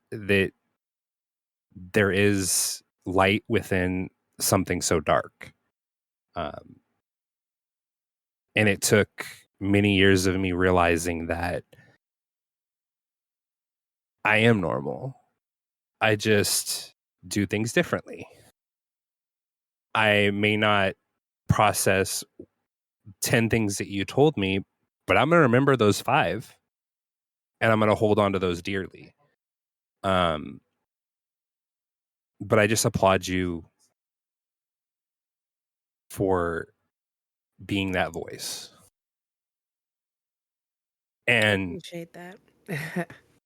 [SPEAKER 1] is light within something so dark. And it took many years of me realizing that I am normal. I just do things differently. I may not process 10 things that you told me, but I'm going to remember those 5, and I'm going to hold on to those dearly. But I just applaud you for being that voice. And
[SPEAKER 3] I appreciate that.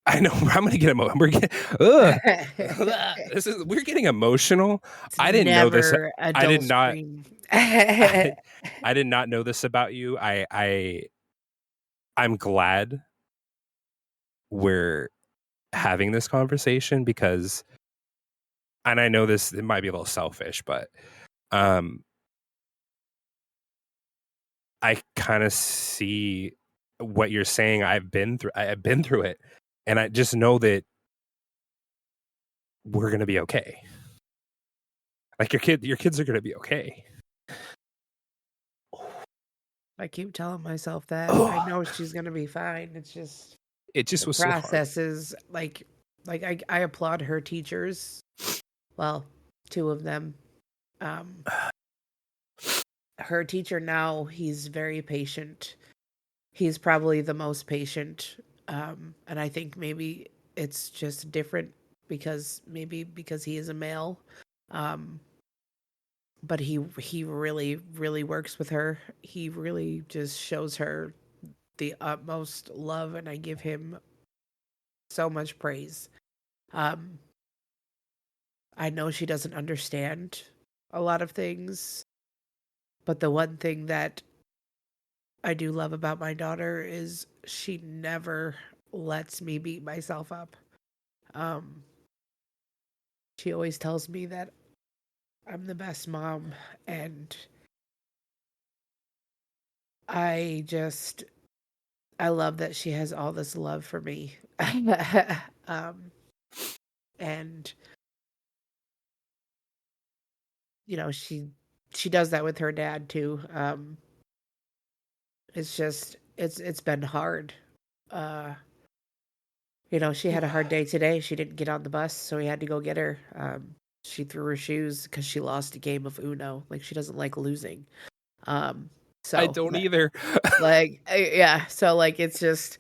[SPEAKER 1] I know I'm going to get emotional. We're getting emotional.
[SPEAKER 3] It's
[SPEAKER 1] I didn't know this.
[SPEAKER 3] never a
[SPEAKER 1] I
[SPEAKER 3] dull
[SPEAKER 1] did not.
[SPEAKER 3] scream.
[SPEAKER 1] I did not know this about you. I'm glad we're having this conversation, because, and I know this, it might be a little selfish, but I kind of see what you're saying. I've been through it, and I just know that we're going to be okay. Like your kids are going to be okay.
[SPEAKER 3] I keep telling myself that. I know she's gonna be fine. It just
[SPEAKER 1] was so hard.
[SPEAKER 3] process is like I applaud her teachers. Well, 2 of them. Her teacher now, he's very patient. He's probably the most patient. And I think maybe it's just different because he is a male. But he really, really works with her. He really just shows her the utmost love, and I give him so much praise. I know she doesn't understand a lot of things, but the one thing that I do love about my daughter is she never lets me beat myself up. She always tells me that I'm the best mom, and I love that she has all this love for me. And she does that with her dad too. It's just it's been hard. Uh, she had a hard day today. She didn't get on the bus, so we had to go get her. She threw her shoes because she lost a game of Uno. Like, she doesn't like losing. Um,
[SPEAKER 1] I
[SPEAKER 3] so
[SPEAKER 1] don't either.
[SPEAKER 3] yeah. So like, it's just,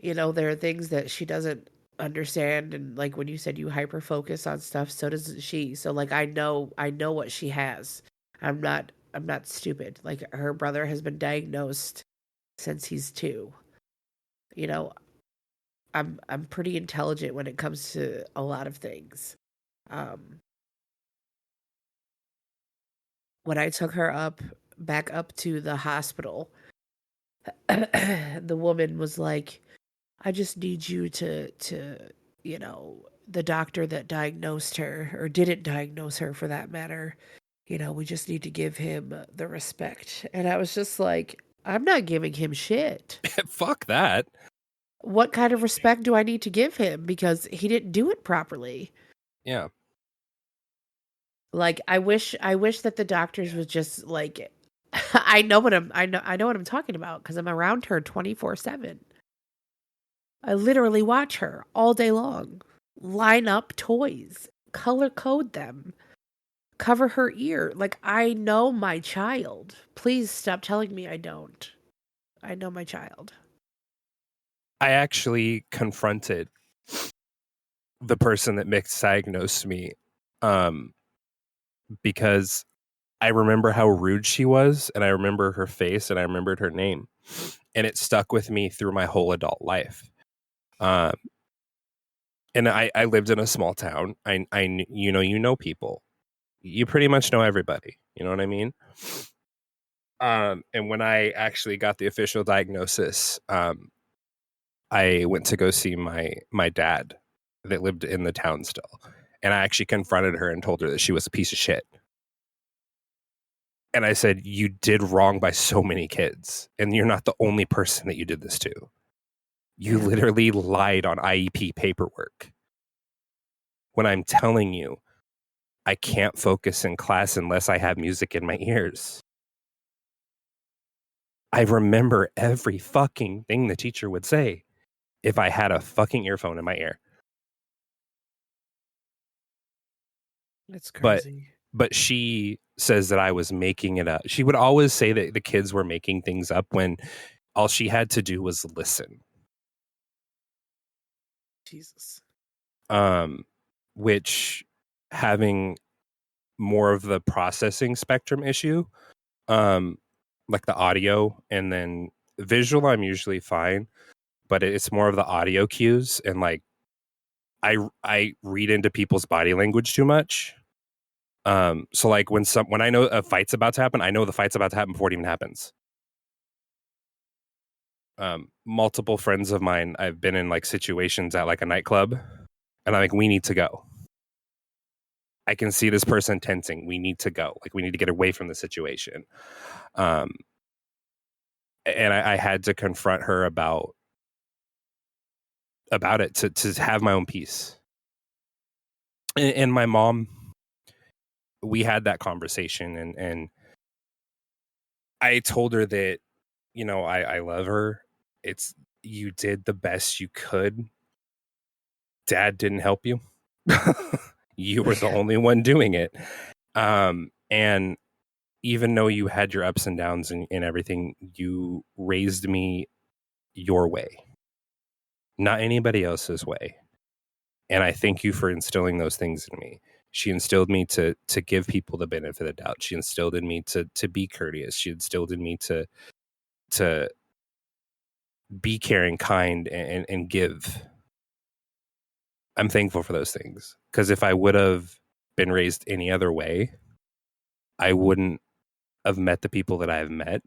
[SPEAKER 3] there are things that she doesn't understand, and like when you said you hyper focus on stuff, so does she. So like, I know what she has. I'm not stupid. Like, her brother has been diagnosed since he's 2. You know, I'm pretty intelligent when it comes to a lot of things. Um, when I took her back up to the hospital, the woman was like, "I just need you the doctor that diagnosed her, or didn't diagnose her for that matter, we just need to give him the respect." And I was just like, I'm not giving him shit.
[SPEAKER 1] Fuck that.
[SPEAKER 3] What kind of respect do I need to give him because he didn't do it properly?
[SPEAKER 1] Yeah.
[SPEAKER 3] Like, I wish that the doctors was just like, I know what I'm talking about because I'm around her 24/7. I literally watch her all day long. Line up toys, color code them, cover her ear. Like, I know my child. Please stop telling me I don't. I know my child.
[SPEAKER 1] I actually confronted the person that misdiagnosed me, because I remember how rude she was, and I remember her face, and I remembered her name, and it stuck with me through my whole adult life. And I lived in a small town. You know people. You pretty much know everybody. You know what I mean? And when I actually got the official diagnosis, I went to go see my dad that lived in the town still. And I actually confronted her and told her that she was a piece of shit. And I said, you did wrong by so many kids, and you're not the only person that you did this to. You literally lied on IEP paperwork. When I'm telling you, I can't focus in class unless I have music in my ears. I remember every fucking thing the teacher would say if I had a fucking earphone in my ear.
[SPEAKER 3] That's crazy.
[SPEAKER 1] But she says that I was making it up. She would always say that the kids were making things up when all she had to do was listen.
[SPEAKER 3] Jesus.
[SPEAKER 1] Which, having more of the processing spectrum issue, like the audio, and then visual, I'm usually fine, but it's more of the audio cues, and like I read into people's body language too much. So like when I know a fight's about to happen, I know the fight's about to happen before it even happens. Multiple friends of mine, I've been in like situations at like a nightclub, and I'm like, we need to go. I can see this person tensing. We need to go. Like, we need to get away from the situation. And I had to confront her about it to have my own peace. And my mom, we had that conversation, and I told her that, I love her. You did the best you could. Dad didn't help you. You were the only one doing it. And even though you had your ups and downs and everything, you raised me your way, not anybody else's way. And I thank you for instilling those things in me. She instilled me to give people the benefit of the doubt. She instilled in me to be courteous. She instilled in me to be caring, kind, and give. I'm thankful for those things, because if I would have been raised any other way, I wouldn't have met the people that I've met,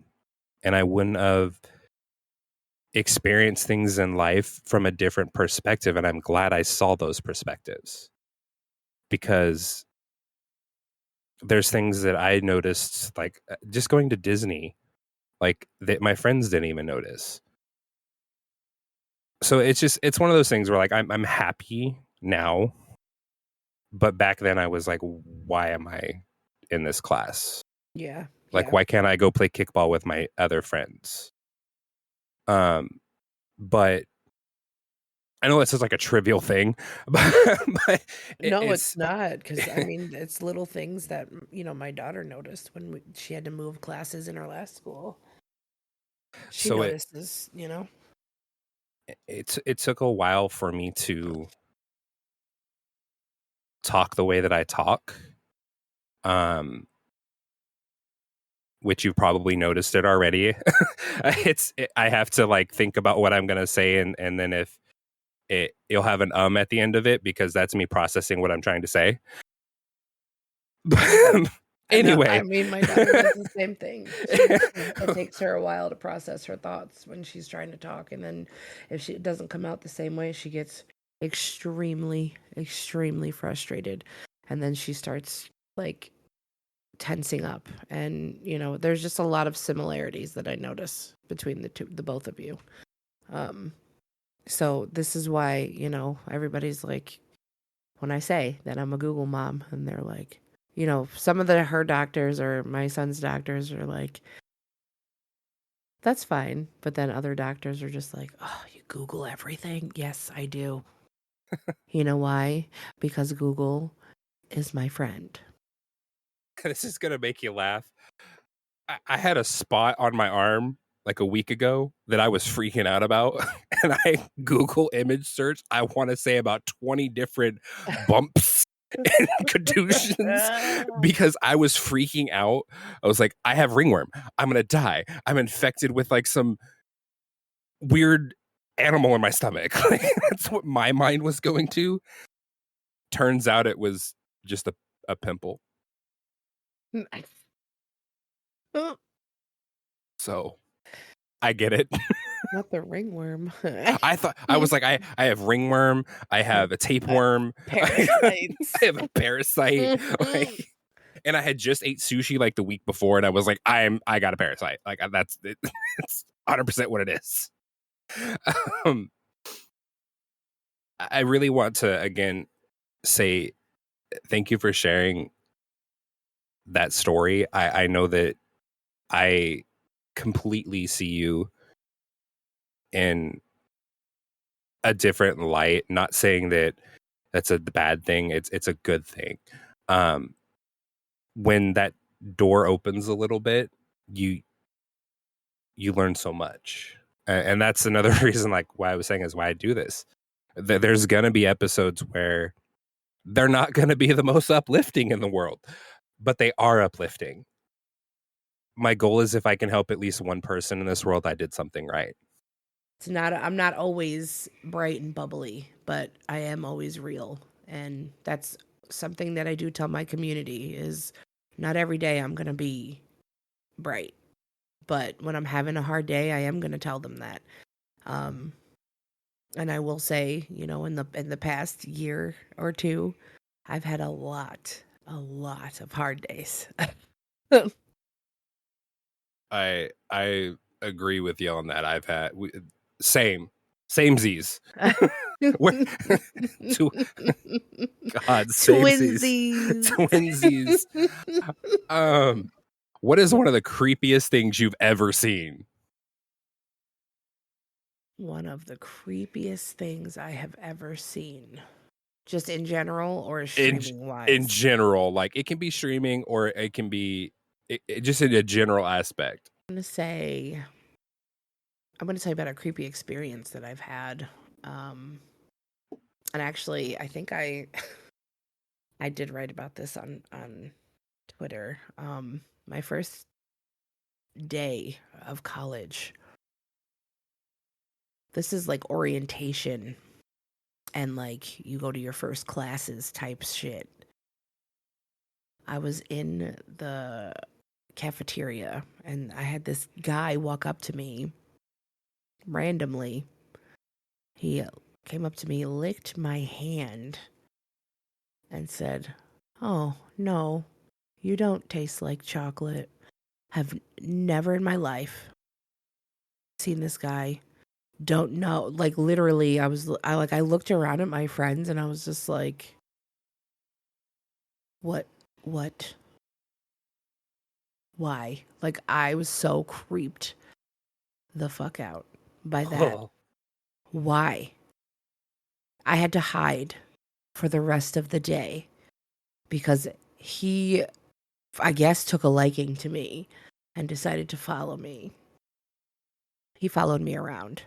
[SPEAKER 1] and I wouldn't have experienced things in life from a different perspective. And I'm glad I saw those perspectives, because there's things that I noticed, like just going to Disney, like that my friends didn't even notice. So it's one of those things where like I'm happy now, but back then I was like, why am I in this class?
[SPEAKER 3] Yeah.
[SPEAKER 1] Like, why can't I go play kickball with my other friends? But I know this is like a trivial thing, but
[SPEAKER 3] No,
[SPEAKER 1] it's
[SPEAKER 3] it's not, because I mean, it's little things that, my daughter noticed when she had to move classes in her last school. She
[SPEAKER 1] so
[SPEAKER 3] notices,
[SPEAKER 1] it took a while for me to talk the way that I talk. Which you've probably noticed it already. I have to like think about what I'm gonna say, and then if you'll have an at the end of it, because that's me processing what I'm trying to say. Anyway,
[SPEAKER 3] I mean, my daughter does the same thing. It takes her a while to process her thoughts when she's trying to talk, and then if it doesn't come out the same way, she gets extremely, extremely frustrated, and then she starts like tensing up. And there's just a lot of similarities that I notice between the both of you. So this is why everybody's like, when I say that I'm a Google mom, and they're like, some of her doctors or my son's doctors are like, that's fine. But then other doctors are just like, oh, you Google everything? Yes, I do. You know why? Because Google is my friend.
[SPEAKER 1] this is gonna make you laugh. I had a spot on my arm like a week ago that I was freaking out about, and I Google image search. I want to say about 20 different bumps and contusions because I was freaking out. I was like, I have ringworm. I'm gonna die. I'm infected with like some weird animal in my stomach. That's what my mind was going to. Turns out it was just a pimple. So I get it.
[SPEAKER 3] Not the ringworm.
[SPEAKER 1] I thought I was like, I have ringworm, I have a tapeworm,
[SPEAKER 3] Parasites.
[SPEAKER 1] I have a parasite, like, and I had just ate sushi like the week before, and I was like, I got a parasite. Like that's it. It's 100% what it is. I really want to again say thank you for sharing that story. I know that I completely see you in a different light. Not saying that that's a bad thing. It's a good thing. When that door opens a little bit, you learn so much, and that's another reason, like why I was saying is why I do this. There's gonna be episodes where they're not gonna be the most uplifting in the world, but they are uplifting. My goal is if I can help at least one person in this world, I did something right.
[SPEAKER 3] I'm not always bright and bubbly, but I am always real. And that's something that I do tell my community is not every day I'm going to be bright. But when I'm having a hard day, I am going to tell them that. And I will say, in the past year or two, I've had a lot of hard days.
[SPEAKER 1] I agree with you on that. I've had samesies. God,
[SPEAKER 3] Twinsies.
[SPEAKER 1] Twinsies. What is one of the creepiest things you've ever seen?
[SPEAKER 3] One of the creepiest things I have ever seen. Just in general or streaming wise?
[SPEAKER 1] In general, like it can be streaming or it can be just in a general aspect.
[SPEAKER 3] I'm going to tell you about a creepy experience that I've had. And actually, I think I did write about this on Twitter. My first day of college. This is like orientation and like you go to your first classes type shit. I was in the cafeteria and I had this guy walk up to me randomly. He came up to me, licked my hand, and said, "Oh, no, you don't taste like chocolate. Have never in my life seen this guy. Don't know." Like literally, I looked around at my friends and I was just like, what Why? Like, I was so creeped the fuck out by that.
[SPEAKER 1] Oh,
[SPEAKER 3] Why? I had to hide for the rest of the day because he, I guess, took a liking to me and decided to follow me. He followed me around.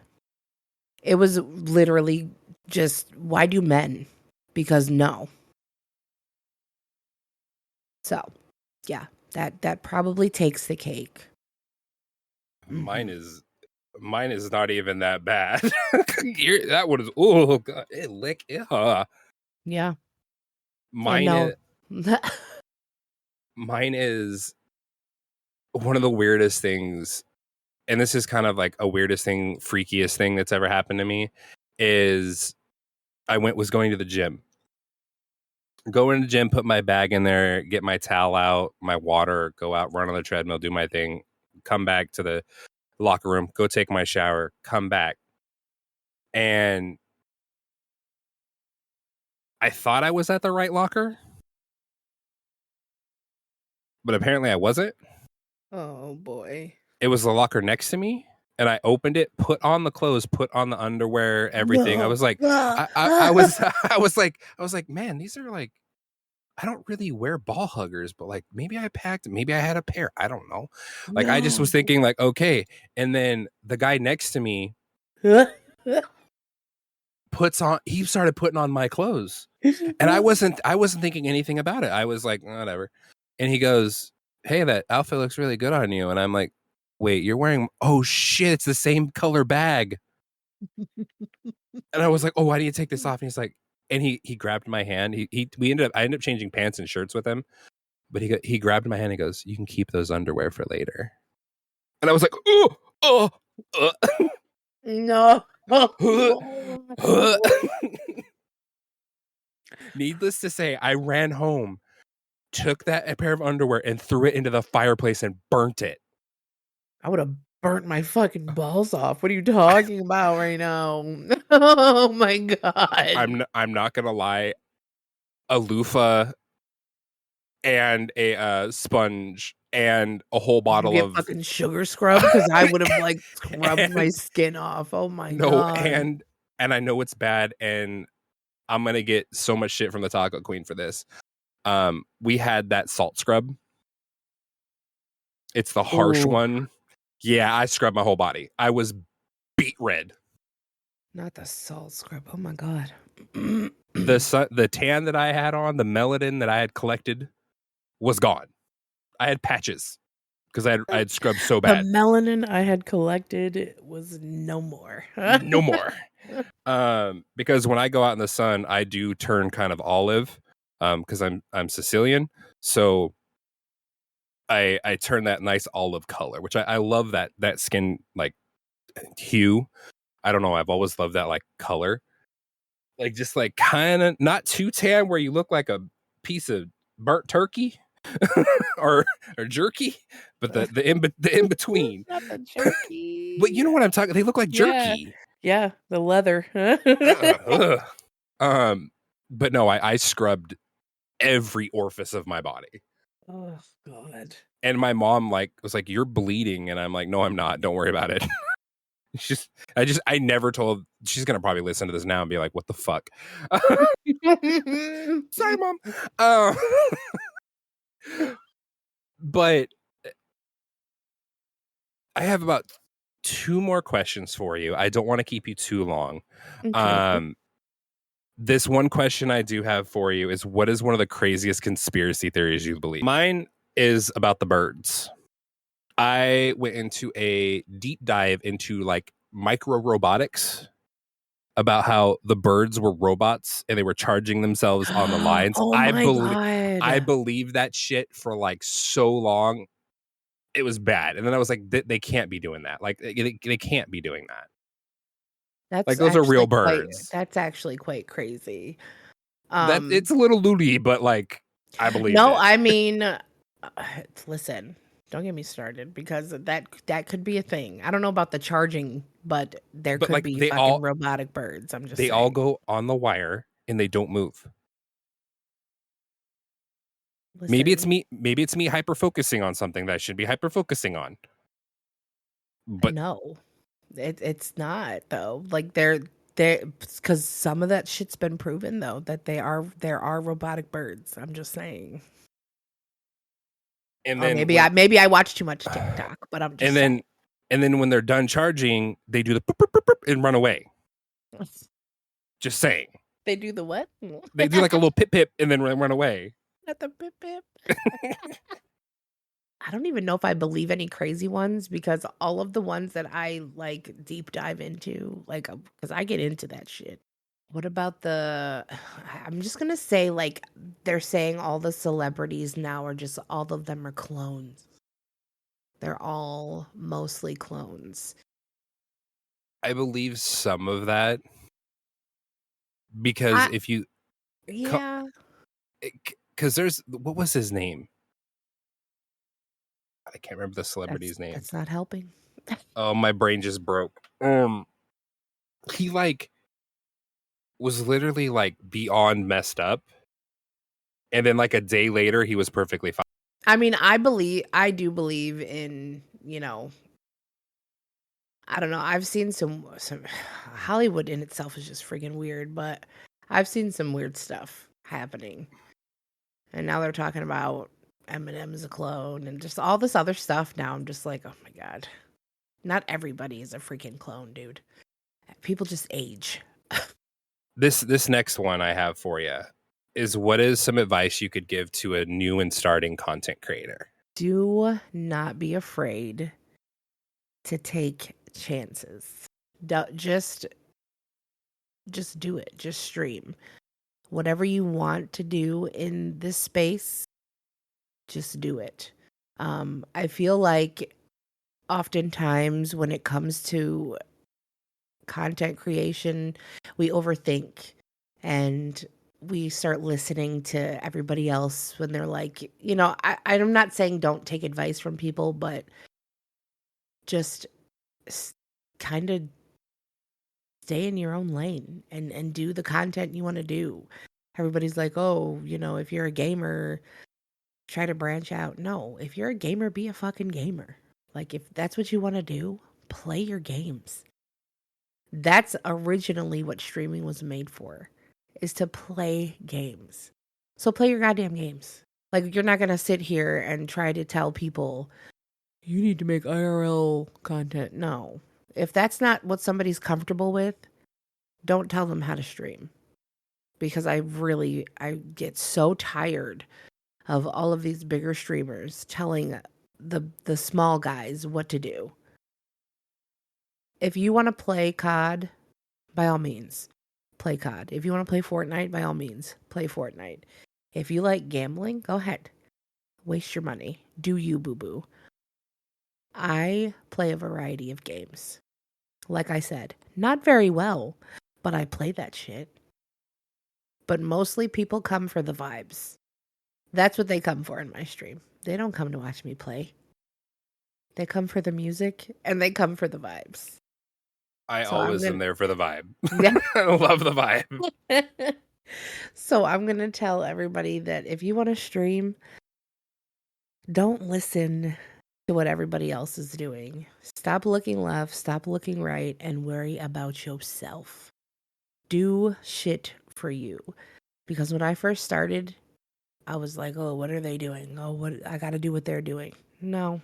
[SPEAKER 3] It was literally just, why do men? Because no. So, yeah, that probably takes the cake.
[SPEAKER 1] mine is not even that bad. That one is, oh god, it lick.
[SPEAKER 3] Yeah. Yeah,
[SPEAKER 1] Mine
[SPEAKER 3] no.
[SPEAKER 1] is mine is one of the weirdest things, and this is kind of like a weirdest thing, freakiest thing that's ever happened to me. Is was going to the gym. Go in the gym, put my bag in there, get my towel out, my water, go out, run on the treadmill, do my thing, come back to the locker room, go take my shower, come back. And I thought I was at the right locker, but apparently I wasn't.
[SPEAKER 3] Oh boy.
[SPEAKER 1] It was the locker next to me, and I opened it, put on the clothes, put on the underwear, everything. I
[SPEAKER 3] No.
[SPEAKER 1] was like, I was I was like, man, these are like, I don't really wear ball huggers, but like maybe I packed, maybe I had a pair. I don't know. Like I just was thinking like, okay. And then the guy next to me he started putting on my clothes. And I wasn't thinking anything about it. I was like, whatever. And he goes, hey, that outfit looks really good on you. And I'm like, wait, you're wearing, oh shit, it's the same color bag. And I was like, oh, why do you take this off? And he's like, and he grabbed my hand. I ended up changing pants and shirts with him. But he grabbed my hand and goes, you can keep those underwear for later. And I was like, oh.
[SPEAKER 3] No.
[SPEAKER 1] Needless to say, I ran home, took a pair of underwear and threw it into the fireplace and burnt it.
[SPEAKER 3] I would have burnt my fucking balls off. What are you talking about right now? Oh my god.
[SPEAKER 1] I'm not gonna lie. A loofah and a sponge and a whole
[SPEAKER 3] Did you
[SPEAKER 1] bottle
[SPEAKER 3] get
[SPEAKER 1] of
[SPEAKER 3] fucking sugar scrub? Because I would have like scrubbed my skin off. Oh my god.
[SPEAKER 1] and I know it's bad, and I'm gonna get so much shit from the Taco Queen for this. We had that salt scrub. It's the harsh one. Yeah, I scrubbed my whole body. I was beet red.
[SPEAKER 3] Not the salt scrub. Oh my god.
[SPEAKER 1] The tan that I had on, the melanin that I had collected, was gone. I had patches because I had scrubbed so bad.
[SPEAKER 3] The melanin I had collected was no more.
[SPEAKER 1] No more. Because when I go out in the sun, I do turn kind of olive. Because I'm Sicilian, so I turn that nice olive color, which I love that skin like hue. I don't know. I've always loved that like color, like just like kind of not too tan where you look like a piece of burnt turkey or jerky, but the in between.
[SPEAKER 3] Not the jerky.
[SPEAKER 1] But you know what I'm talking? They look like jerky.
[SPEAKER 3] Yeah, the leather.
[SPEAKER 1] But no, I scrubbed every orifice of my body.
[SPEAKER 3] Oh god.
[SPEAKER 1] And my mom was like, you're bleeding. And I'm like, no, I'm not. Don't worry about it. I never told, she's going to probably listen to this now and be like, what the fuck? Sorry, Mom. But I have about 2 more questions for you. I don't want to keep you too long.
[SPEAKER 3] Okay.
[SPEAKER 1] This one question I do have for you is, what is one of the craziest conspiracy theories you believe? Mine is about the birds. I went into a deep dive into like micro robotics, about how the birds were robots and they were charging themselves on the lines.
[SPEAKER 3] Oh my god.
[SPEAKER 1] I believed that shit for like so long. It was bad. And then I was like, they can't be doing that. Like they can't be doing that.
[SPEAKER 3] That's
[SPEAKER 1] like those are real birds.
[SPEAKER 3] That's actually quite crazy.
[SPEAKER 1] That it's a little loony, but like I believe
[SPEAKER 3] No,
[SPEAKER 1] it.
[SPEAKER 3] I mean, listen, don't get me started because that could be a thing. I don't know about the charging, but there could
[SPEAKER 1] like,
[SPEAKER 3] be
[SPEAKER 1] they
[SPEAKER 3] fucking robotic birds. I'm just
[SPEAKER 1] they
[SPEAKER 3] saying.
[SPEAKER 1] all go on the wire and they don't move. Maybe it's
[SPEAKER 3] listening.
[SPEAKER 1] me hyper focusing on something that I should be hyper focusing on. But
[SPEAKER 3] No, it's not though. Like they're because some of that shit's been proven though that there are robotic birds. I'm just saying.
[SPEAKER 1] and
[SPEAKER 3] Or
[SPEAKER 1] then
[SPEAKER 3] maybe I watch too much TikTok, but I'm just saying.
[SPEAKER 1] and then when they're done charging, they do the boop, boop, boop, boop, and run away. Just saying.
[SPEAKER 3] They do the what?
[SPEAKER 1] They do like a little pip pip and then run away.
[SPEAKER 3] Not the pip pip. I don't even know if I believe any crazy ones because all of the ones that I like deep dive into, like, because I get into that shit. What about I'm just gonna say, like, they're saying all the celebrities now are just, all of them are clones. They're all mostly clones.
[SPEAKER 1] I believe some of that because if you,
[SPEAKER 3] Yeah,
[SPEAKER 1] because there's, what was his name? I can't remember the celebrity's name.
[SPEAKER 3] that's not helping.
[SPEAKER 1] Oh, my brain just broke. He like was literally like beyond messed up, and then like a day later he was perfectly fine.
[SPEAKER 3] I mean, I do believe in, I don't know. I've seen some Hollywood in itself is just freaking weird, but I've seen some weird stuff happening. And now they're talking about Eminem is a clone and just all this other stuff. Now I'm just like, oh my God. Not everybody is a freaking clone, dude. People just age.
[SPEAKER 1] This next one I have for you is, what is some advice you could give to a new and starting content creator?
[SPEAKER 3] Do not be afraid to take chances. Just do it. Just stream. Whatever you want to do in this space, just do it. I feel like oftentimes when it comes to content creation, we overthink and we start listening to everybody else when they're like, I'm not saying don't take advice from people, but just kind of stay in your own lane and do the content you want to do. Everybody's like, oh, if you're a gamer, try to branch out. No, if you're a gamer, be a fucking gamer. Like, if that's what you want to do, play your games. That's originally what streaming was made for, is to play games. So play your goddamn games. Like, you're not going to sit here and try to tell people, you need to make IRL content. No. If that's not what somebody's comfortable with, don't tell them how to stream. Because I get so tired of all of these bigger streamers telling the small guys what to do. If you want to play COD, by all means, play COD. If you want to play Fortnite, by all means, play Fortnite. If you like gambling, go ahead. Waste your money. Do you, boo-boo. I play a variety of games. Like I said, not very well, but I play that shit. But mostly people come for the vibes. That's what they come for in my stream. They don't come to watch me play. They come for the music and they come for the vibes.
[SPEAKER 1] I always am there for the vibe. Yeah. I love the vibe.
[SPEAKER 3] So I'm going to tell everybody that if you want to stream, don't listen to what everybody else is doing. Stop looking left, stop looking right, and worry about yourself. Do shit for you. Because when I first started, I was like, oh, what are they doing? Oh, what I got to do what they're doing. No.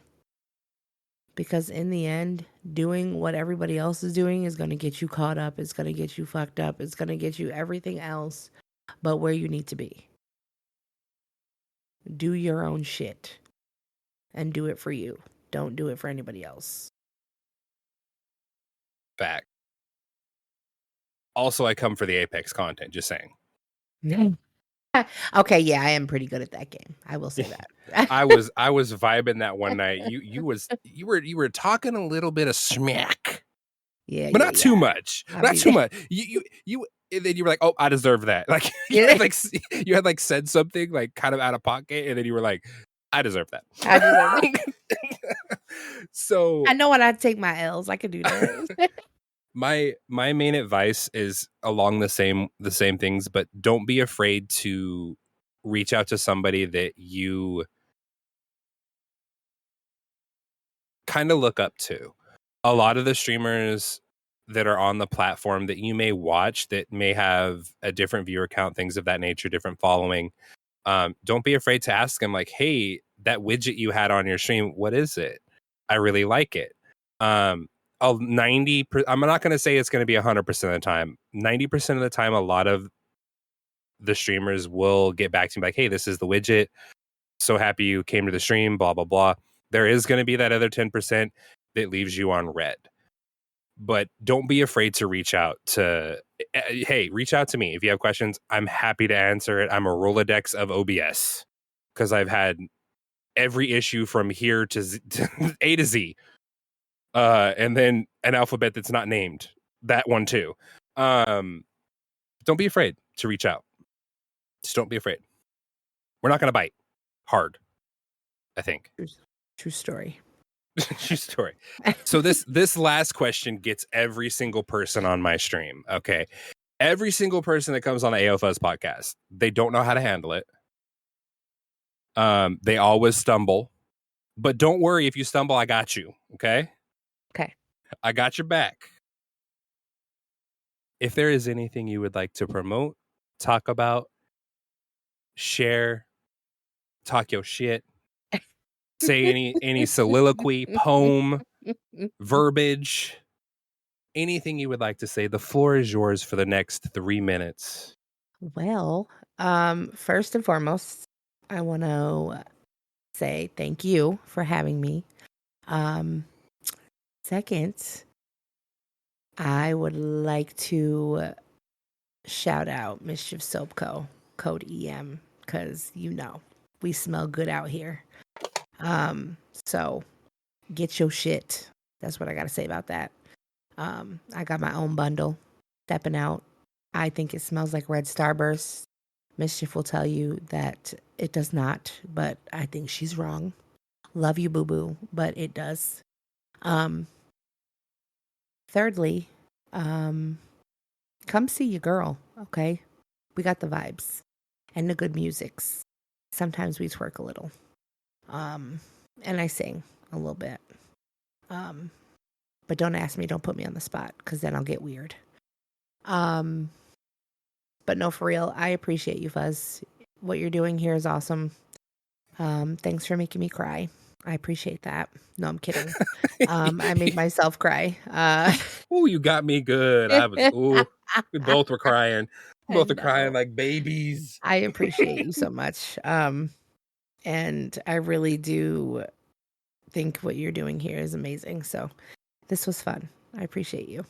[SPEAKER 3] Because in the end, doing what everybody else is doing is going to get you caught up. It's going to get you fucked up. It's going to get you everything else but where you need to be. Do your own shit and do it for you. Don't do it for anybody else.
[SPEAKER 1] Fact. Also, I come for the Apex content, just saying.
[SPEAKER 3] Okay, yeah, I am pretty good at that game. I will say that.
[SPEAKER 1] I was vibing that one night. You were talking a little bit of smack.
[SPEAKER 3] Yeah,
[SPEAKER 1] but not too much. Not too much. You and then you were like, "Oh, I deserve that." Like you had like said something like kind of out of pocket, and then you were like, "I deserve that."
[SPEAKER 3] I deserve it.
[SPEAKER 1] So
[SPEAKER 3] I know when I take my L's, I can do that.
[SPEAKER 1] My main advice is along the same things, but don't be afraid to reach out to somebody that you kind of look up to. A lot of the streamers that are on the platform that you may watch that may have a different viewer count, things of that nature, different following. Don't be afraid to ask them, like, hey, that widget you had on your stream, what is it? I really like it. 90, I'm not going to say it's going to be 100% of the time. 90% of the time, a lot of the streamers will get back to me like, hey, this is the widget. So happy you came to the stream, blah, blah, blah. There is going to be that other 10% that leaves you on red. But don't be afraid to reach out to, hey, reach out to me. If you have questions, I'm happy to answer it. I'm a Rolodex of OBS because I've had every issue from here to A to Z. And then an alphabet that's not named. That one too. Don't be afraid to reach out. Just don't be afraid. We're not going to bite hard, I think.
[SPEAKER 3] True story.
[SPEAKER 1] True story. So this last question gets every single person on my stream. Okay. Every single person that comes on the Ayofuzz podcast, they don't know how to handle it. They always stumble. But don't worry if you stumble, I got you. Okay?
[SPEAKER 3] Okay.
[SPEAKER 1] I got your back. If there is anything you would like to promote, talk about, share, talk your shit, say any soliloquy, poem, verbiage, anything you would like to say, the floor is yours for the next 3 minutes.
[SPEAKER 3] Well, first and foremost, I want to say thank you for having me. Second, I would like to shout out Mischief Soap Co. code EM because we smell good out here. So get your shit. That's what I got to say about that. I got my own bundle, stepping out. I think it smells like Red Starburst. Mischief will tell you that it does not, but I think she's wrong. Love you, boo-boo, but it does. Thirdly, come see your girl, okay? We got the vibes and the good musics. Sometimes we twerk a little. And I sing a little bit. But don't ask me, don't put me on the spot, because then I'll get weird. But no, for real, I appreciate you, Fuzz. What you're doing here is awesome. Thanks for making me cry. I appreciate that. No, I'm kidding. I made myself cry.
[SPEAKER 1] Oh, you got me good. We both were crying. Both are crying like babies.
[SPEAKER 3] I appreciate you so much. And I really do think what you're doing here is amazing. So this was fun. I appreciate you.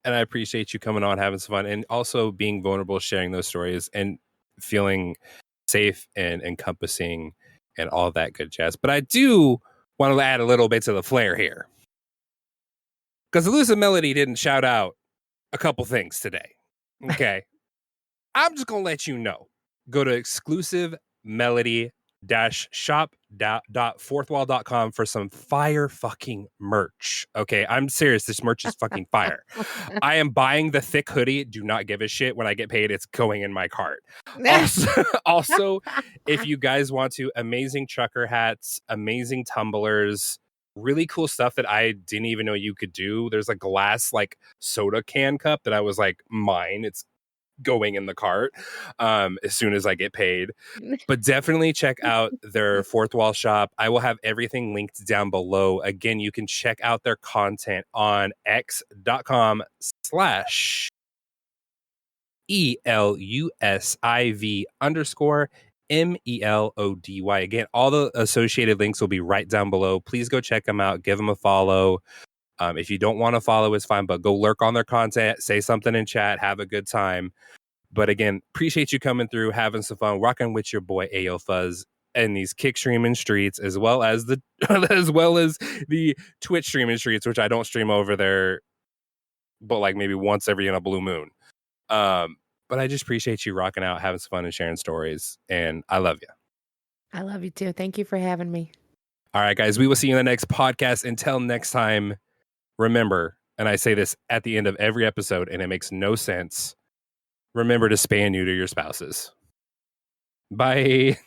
[SPEAKER 1] And I appreciate you coming on, having some fun, and also being vulnerable, sharing those stories, and feeling safe and encompassing and all that good jazz. But I do want to add a little bit to the flair here. Because Elusivemelody didn't shout out a couple things today. Okay. I'm just going to let you know. Go to exclusivemelody-shop.fourthwall.com for some fire fucking merch. Okay, I'm serious. This merch is fucking fire. I am buying the thick hoodie. Do not give a shit. When I get paid, it's going in my cart. Also, if you guys want to, amazing trucker hats, amazing tumblers, really cool stuff that I didn't even know you could do. There's a glass like soda can cup that I was like, mine. It's going in the cart as soon as I get paid. But definitely check out their Fourth Wall shop. I will have everything linked down below. Again, you can check out their content on x.com/ELUSIV_MELODY. Again, all the associated links will be right down below. Please go check them out. Give them a follow. If you don't want to follow, it's fine, but go lurk on their content, say something in chat, have a good time. But again, appreciate you coming through, having some fun, rocking with your boy Ayofuzz and these kick streaming streets, as well as the Twitch streaming streets, which I don't stream over there, but like maybe once every in a blue moon. But I just appreciate you rocking out, having some fun, and sharing stories. And I love you.
[SPEAKER 3] I love you too. Thank you for having me.
[SPEAKER 1] All right, guys, we will see you in the next podcast. Until next time. Remember, and I say this at the end of every episode, and it makes no sense, remember to spay and neuter your spouses. Bye.